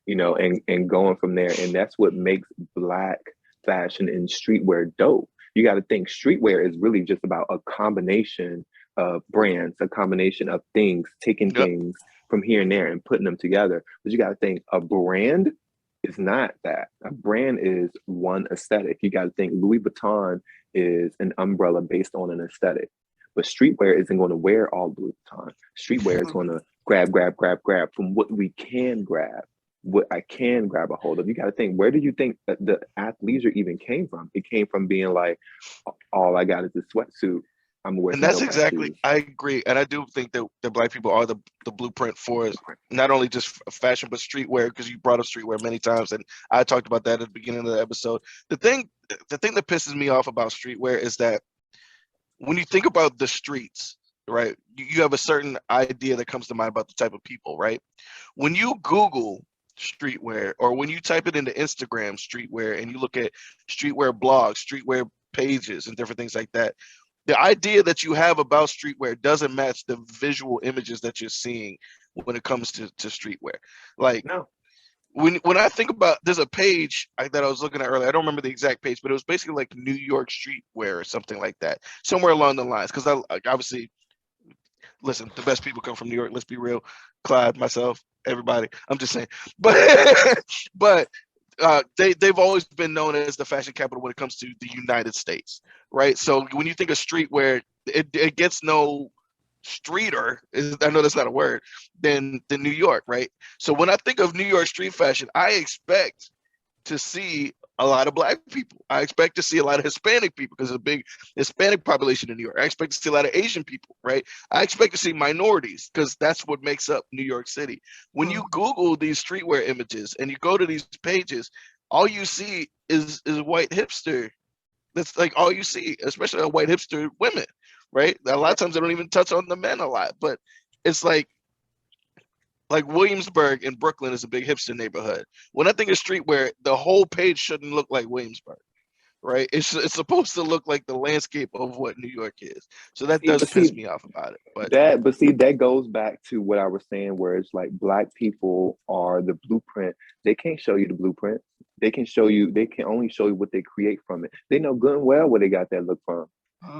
you know, and going from there. And that's what makes Black fashion and streetwear dope. You got to think streetwear is really just about a combination of brands, a combination of things, taking things from here and there and putting them together. But you got to think a brand is not that. A brand is one aesthetic. You got to think Louis Vuitton is an umbrella based on an aesthetic. But streetwear isn't going to wear all Louis Vuitton. Streetwear is going to grab from what we can grab, what I can grab a hold of. You got to think, where do you think that the athleisure even came from? It came from being like, all I got is a sweatsuit. I'm wearing. And that's exactly, I agree. And I do think that the Black people are the blueprint for not only just fashion, but streetwear, because you brought up streetwear many times. And I talked about that at the beginning of the episode. The thing that pisses me off about streetwear is that when you think about the streets, right, you have a certain idea that comes to mind about the type of people, right? When you Google streetwear, or when you type it into Instagram streetwear and you look at streetwear blogs, streetwear pages and different things like that, the idea that you have about streetwear doesn't match the visual images that you're seeing when it comes to streetwear. Like, no. When I think about, there's a page that I was looking at earlier, I don't remember the exact page, but it was basically like New York streetwear or something like that, somewhere along the lines. Because I obviously, listen, the best people come from New York. Let's be real. Klyde, myself, everybody. I'm just saying. But they've always been known as the fashion capital when it comes to the United States, right? So when you think of streetwear, it gets no streeter, I know that's not a word, than New York, right? So when I think of New York street fashion, I expect to see a lot of Black people. I expect to see a lot of Hispanic people, because there's a big Hispanic population in New York. I expect to see a lot of Asian people, right? I expect to see minorities, because that's what makes up New York City. When you Google these streetwear images and you go to these pages, all you see is white hipster. That's like all you see, especially white hipster women, right? A lot of times they don't even touch on the men a lot, but it's like Williamsburg in Brooklyn is a big hipster neighborhood. When I think of streetwear, the whole page shouldn't look like Williamsburg, right? It's supposed to look like the landscape of what New York is. So that does piss me off about it. But see, that goes back to what I was saying, where it's like Black people are the blueprint. They can't show you the blueprint. They can only show you what they create from it. They know good and well where they got that look from.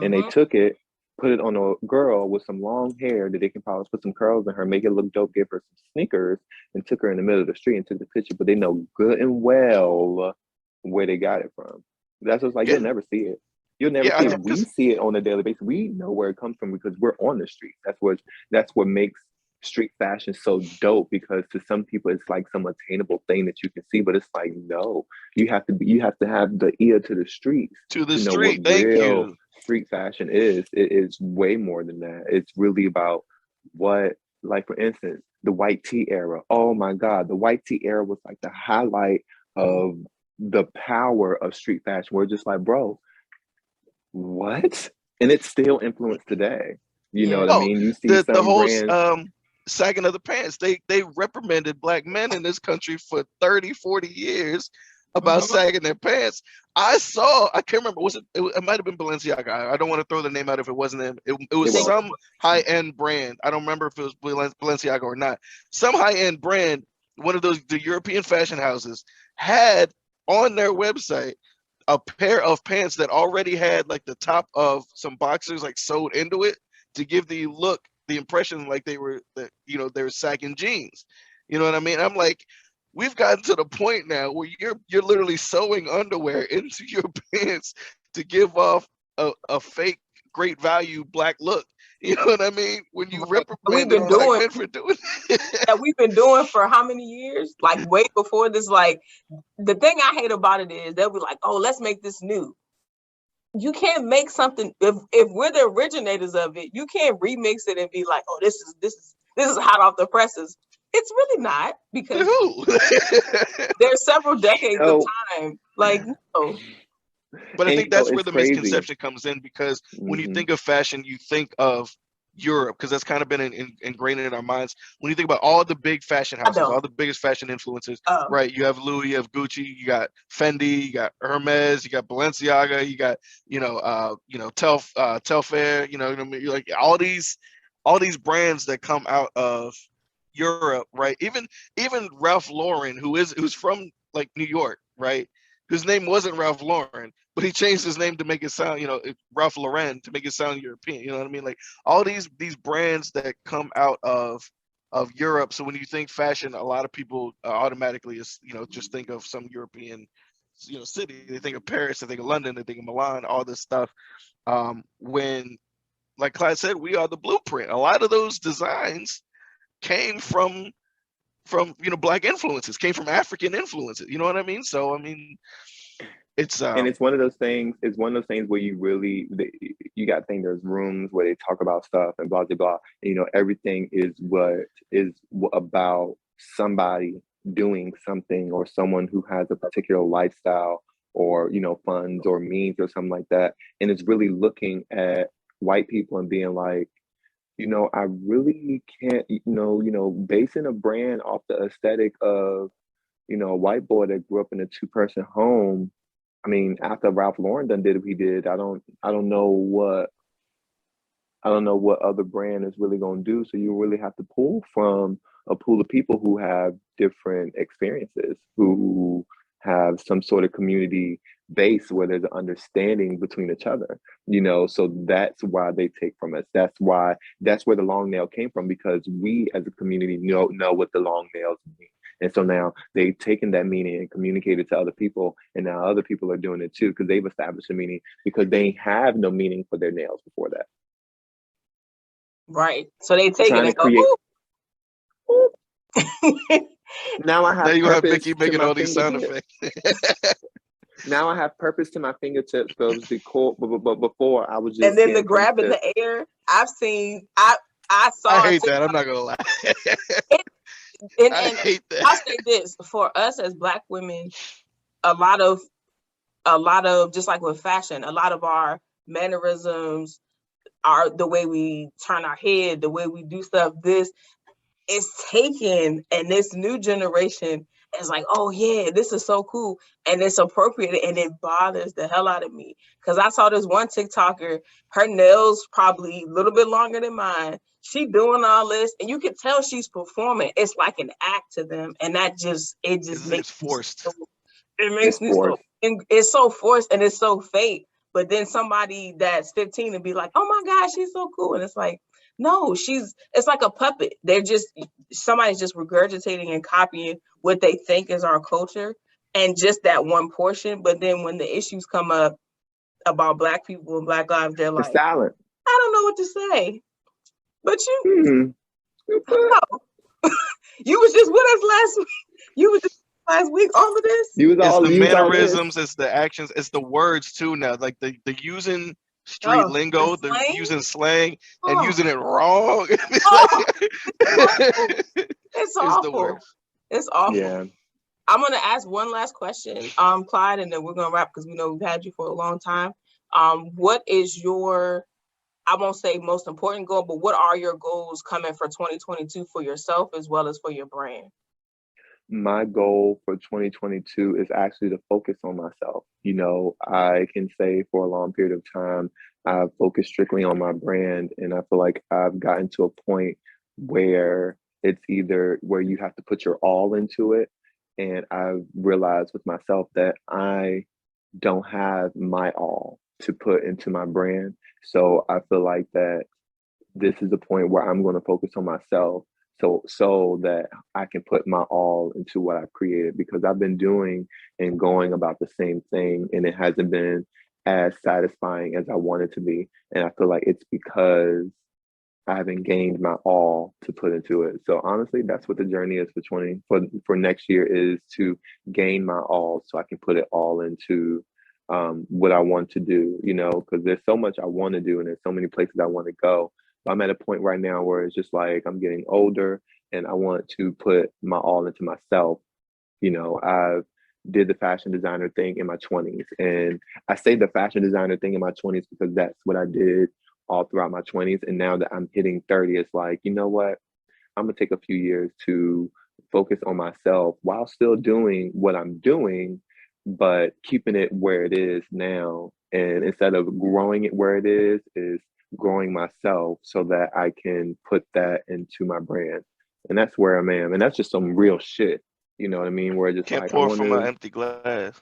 And they took it, put it on a girl with some long hair that they can probably put some curls in her, make it look dope, give her some sneakers, and took her in the middle of the street and took the picture. But they know good and well where they got it from. That's just like, you'll never see it. You'll never see it. We see it on a daily basis. We know where it comes from because we're on the street. That's what makes street fashion so dope, because to some people it's like some attainable thing that you can see, but it's like, no, you have to have the ear to the streets to know street. Thank you. Street fashion is. It is way more than that. It's really about what, like for instance, the white tee era. Oh my God, the white tee era was like the highlight of the power of street fashion. We're just like, bro, what? And it's still influenced today. You know what I mean? You see the whole brands, sagging of the pants. They reprimanded Black men in this country for 30, 40 years about sagging their pants. I can't remember, it might have been Balenciaga. I don't want to throw the name out if it wasn't him. It was some high-end brand. I don't remember if it was Balenciaga or not. Some high-end brand, one of the European fashion houses, had on their website a pair of pants that already had like the top of some boxers like sewed into it to give the impression like they were sagging jeans. You know what I mean? I'm like, we've gotten to the point now where you're literally sewing underwear into your pants to give off a fake great value Black look. You know what I mean? When you reprimand Black men for doing that, we've been doing for how many years? Like way before this. Like, the thing I hate about it is they'll be like, oh, let's make this new. you can't make something if we're the originators of it. You can't remix it and be like, oh, this is hot off the presses. It's really not, because Who? there's several decades of time. Like, no. But I think that's where it's the crazy. misconception comes in, because when you think of fashion, you think of Europe, because that's kind of been ingrained in our minds. When you think about all the big fashion houses, all the biggest fashion influencers, right? You have Louis, you have Gucci, you got Fendi, you got Hermes, you got Balenciaga, you got Telfair, like all these brands that come out of Europe, right? Even Ralph Lauren, who's from like New York, right? His name wasn't Ralph Lauren, but he changed his name to make it sound, Ralph Lauren, to make it sound European. You know what I mean? Like all these brands that come out of Europe. So when you think fashion, a lot of people automatically just think of some European, city. They think of Paris, they think of London, they think of Milan, all this stuff. When, like Klyde said, we are the blueprint. A lot of those designs came from Black influences, came from African influences. You know what I mean? So I mean, it's and it's one of those things. It's one of those things where you got to think there's rooms where they talk about stuff and blah blah blah. And, everything is about somebody doing something, or someone who has a particular lifestyle, or funds or means or something like that. And it's really looking at white people and being like, I really can't, basing a brand off the aesthetic of, a white boy that grew up in a 2-person home. I mean, after Ralph Lauren done did what he did, I don't know what other brand is really going to do. So you really have to pull from a pool of people who have different experiences, who have some sort of community base where there's an understanding between each other, so that's why they take from us. That's where the long nail came from, because we as a community know what the long nails mean. And so now they've taken that meaning and communicated to other people, and now other people are doing it too, because they've established a meaning, because they have no meaning for their nails before that. Right. So they take it and go, Now I have there you have Vicky making all these sound effects. Now I have purpose to my fingertips, but before I was just. And then the grab in the air. I saw. I hate that. I'm not gonna lie. And I hate that. I'll say this, for us as Black women, a lot of just like with fashion, a lot of our mannerisms, the way we turn our head, the way we do stuff, this is taken, and this new generation is like, oh yeah, this is so cool, and it's appropriate, and it bothers the hell out of me, because I saw this one TikToker, her nails probably a little bit longer than mine. She doing all this, and you can tell she's performing. It's like an act to them, and it just makes forced. It makes me so. It's so forced, and it's so fake. But then somebody that's 15 and be like, oh my gosh, she's so cool, and it's like, no, it's like a puppet. Somebody's just regurgitating and copying what they think is our culture, and just that one portion. But then when the issues come up about Black people and Black lives, they're like, silent. I don't know what to say. But you, no. You was just with us last week. You was just last week. All of this. It's the mannerisms, it's the actions, it's the words too. Now, like the using street lingo, the using slang and using it wrong. It's awful. It's awful. Yeah. I'm gonna ask one last question, Klyde, and then we're gonna wrap, because we know we've had you for a long time. What is your, I won't say most important goal, but what are your goals coming for 2022 for yourself as well as for your brand? My goal for 2022 is actually to focus on myself. I can say for a long period of time, I've focused strictly on my brand, and I feel like I've gotten to a point where it's either where you have to put your all into it. And I've realized with myself that I don't have my all to put into my brand. So I feel like that this is the point where I'm going to focus on myself, so that I can put my all into what I've created, because I've been doing and going about the same thing, and it hasn't been as satisfying as I want it to be. And I feel like it's because I haven't gained my all to put into it. So honestly, that's what the journey is for next year, is to gain my all so I can put it all into what I want to do, you know, because there's so much I want to do and there's so many places I want to go. But I'm at a point right now where it's just like I'm getting older and I want to put my all into myself. You know, I did the fashion designer thing in my 20s. And I say the fashion designer thing in my 20s because that's what I did all throughout my 20s. And now that I'm hitting 30, it's like, you know what? I'm gonna take a few years to focus on myself while still doing what I'm doing, but keeping it where it is now. And instead of growing it where it is growing myself so that I can put that into my brand. And that's where I'm at. And that's just some real shit. You know what I mean? Where just Can't like pour from an empty glass.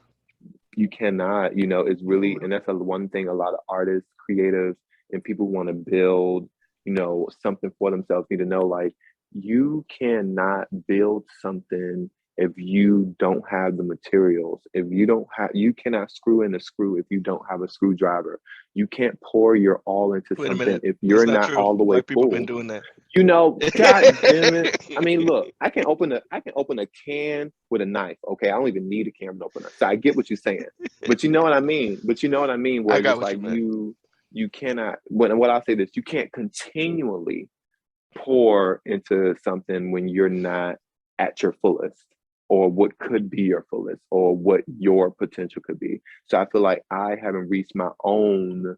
you cannot, you know, it's really, and that's one thing a lot of artists, creatives, and people who want to build, you know, something for themselves need to know, like, you cannot build something if you don't have the materials. If you don't have, you cannot screw in a screw if you don't have a screwdriver. You can't pour your all into Wait a something minute. if It's you're not not true. all the way Black people been full. doing that. You know, God damn it. I mean, look, I can open a can with a knife. Okay, I don't even need a can opener. So I get what you're saying, but you know what I mean. Where I it's got just what like you meant. you cannot. What I'll say this: you can't continually pour into something when you're not at your fullest, or what could be your fullest, or what your potential could be. So I feel like I haven't reached my own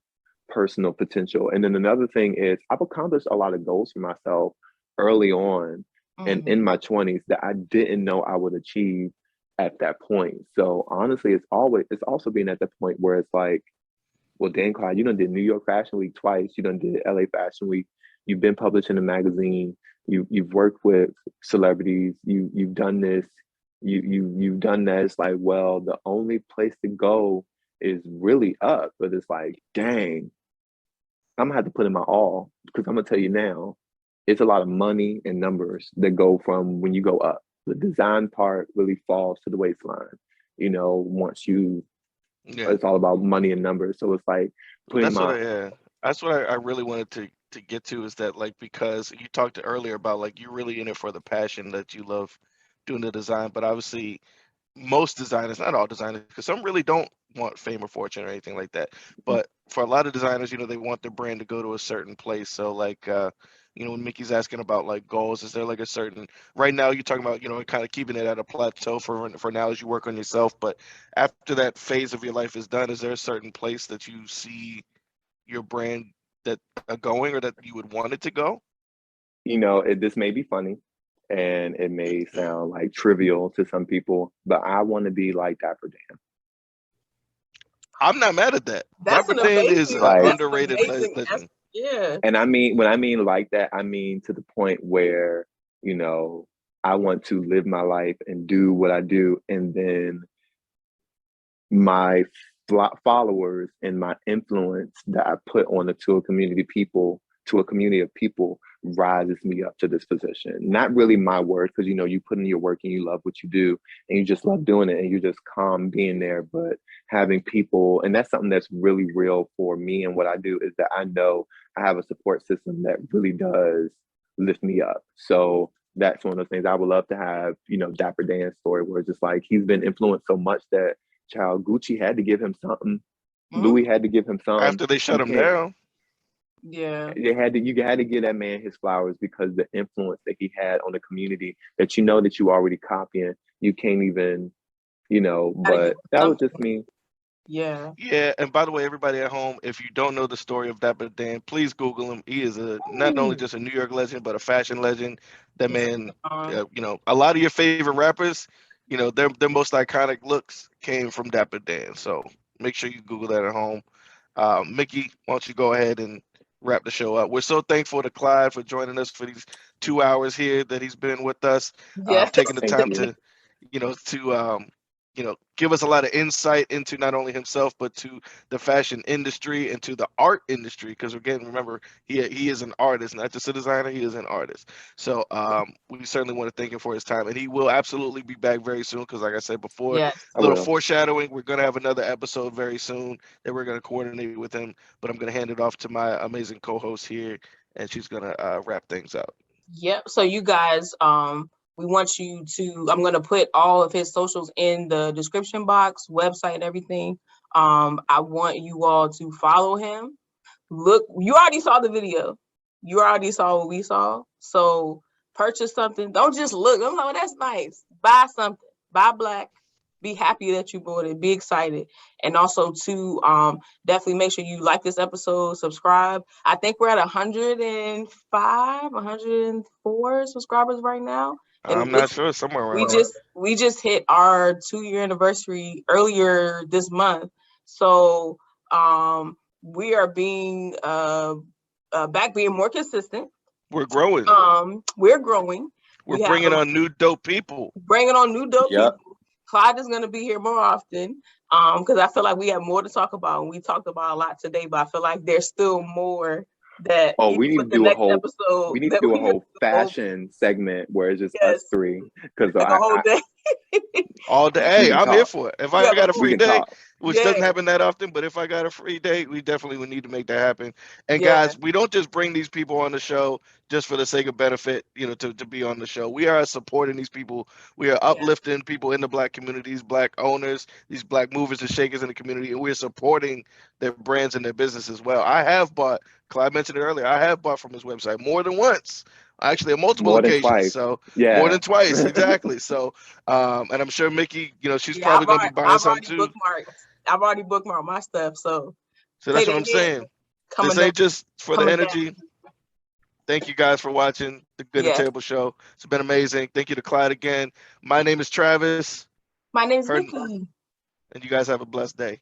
personal potential. And then another thing is I've accomplished a lot of goals for myself early on and in my 20s that I didn't know I would achieve at that point. So honestly, it's also being at the point where it's like, well, Dan Klyde, you done did New York Fashion Week twice, you done did LA Fashion Week, you've been published in a magazine, you've worked with celebrities, you've done this, you've done that. It's like, well, the only place to go is really up. But it's like, dang, I'm gonna have to put in my all, because I'm gonna tell you now, it's a lot of money and numbers that go from when you go up. The design part really falls to the waistline. You know, once you, Yeah. it's all about money and numbers. So it's like Well, putting my, that's what I really wanted to get to, is that, like, because you talked earlier about, like, you're really in it for the passion that you love doing the design, but obviously most designers, not all designers, because some really don't want fame or fortune or anything like that. But for a lot of designers, you know, they want their brand to go to a certain place. So, like, you know, when Mickey's asking about like goals, is there like a certain, right now you're talking about, you know, kind of keeping it at a plateau for now as you work on yourself. But after that phase of your life is done, is there a certain place that you see your brand that going, or that you would want it to go? you know, this may be funny and it may sound like trivial to some people, but I want to be like Dapper Dan. I'm not mad at that. That's Dapper an Dan is amazing, an Like, that's an underrated amazing, legend. yeah. and I mean, when I mean like that, I mean to the point where, you know, I want to live my life and do what I do, and then my followers and my influence that I put on to a community of people rises me up to this position. Not really my work, because you know, you put in your work and you love what you do and you just love doing it and you're just calm being there. But having people, and that's something that's really real for me and what I do, is that I know I have a support system that really does lift me up. So that's one of those things I would love to have, you know, Dapper Dan's story, where it's just like he's been influenced so much that child Gucci had to give him something. Louis had to give him something. After they shut You him can't, down. Yeah. you had to give that man his flowers, because the influence that he had on the community that you know that you already copying, you can't even, you know, but that was just me. Yeah. Yeah, and by the way, everybody at home, if you don't know the story of Dapper Dan, please Google him. He is not only just a New York legend, but a fashion legend. That man, you know, a lot of your favorite rappers, you know, their most iconic looks came from Dapper Dan. So make sure you Google that at home. Mickey, why don't you go ahead and wrap the show up? We're so thankful to Klyde for joining us for these 2 hours here that he's been with us, Yes. taking the Thank time you. to, you know, give us a lot of insight into not only himself, but to the fashion industry and to the art industry. Because again, remember, he is an artist, not just a designer. He is an artist. So we certainly want to thank him for his time, and he will absolutely be back very soon. Because like I said before, Yes. a I little will. foreshadowing, we're gonna have another episode very soon that we're gonna coordinate with him. But I'm gonna hand it off to my amazing co-host here, and she's gonna wrap things out. Yep. So you guys, we want you to, I'm going to put all of his socials in the description box, website, and everything. I want you all to follow him. Look, you already saw the video. You already saw what we saw. So purchase something. Don't just look. Oh, that's nice. Buy something. Buy black. Be happy that you bought it. Be excited. And also to definitely make sure you like this episode, subscribe. I think we're at 105, 104 subscribers right now. And I'm not sure, somewhere around we just hit our 2-year anniversary earlier this month. So we are being back being more consistent. We're growing. We're growing. We're bringing on new dope people. Bringing on new dope people. Klyde is going to be here more often because I feel like we have more to talk about. And we talked about a lot today, but I feel like there's still more that. Oh, we need to do a whole episode. We need to do a whole fashion segment where it's just us three. Because the whole day. All day. Hey, I'm here for it. If I got a free day, which doesn't happen that often, but if I got a free day, we definitely would need to make that happen. And guys, we don't just bring these people on the show just for the sake of benefit, to be on the show. We are supporting these people. We are uplifting people in the black communities, black owners, these black movers and shakers in the community, and we're supporting their brands and their business as well. I have bought, Klyde mentioned it earlier, I have bought from his website more than once. Actually, on multiple occasions. So more than twice, exactly. So, and I'm sure Mickey, she's probably going to be buying some too. I've already bookmarked my stuff. So that's what I'm saying. This ain't just for the energy. Thank you guys for watching the Good and Terrible Show. It's been amazing. Thank you to Klyde again. My name is Travis. My name is Mickey. And you guys have a blessed day.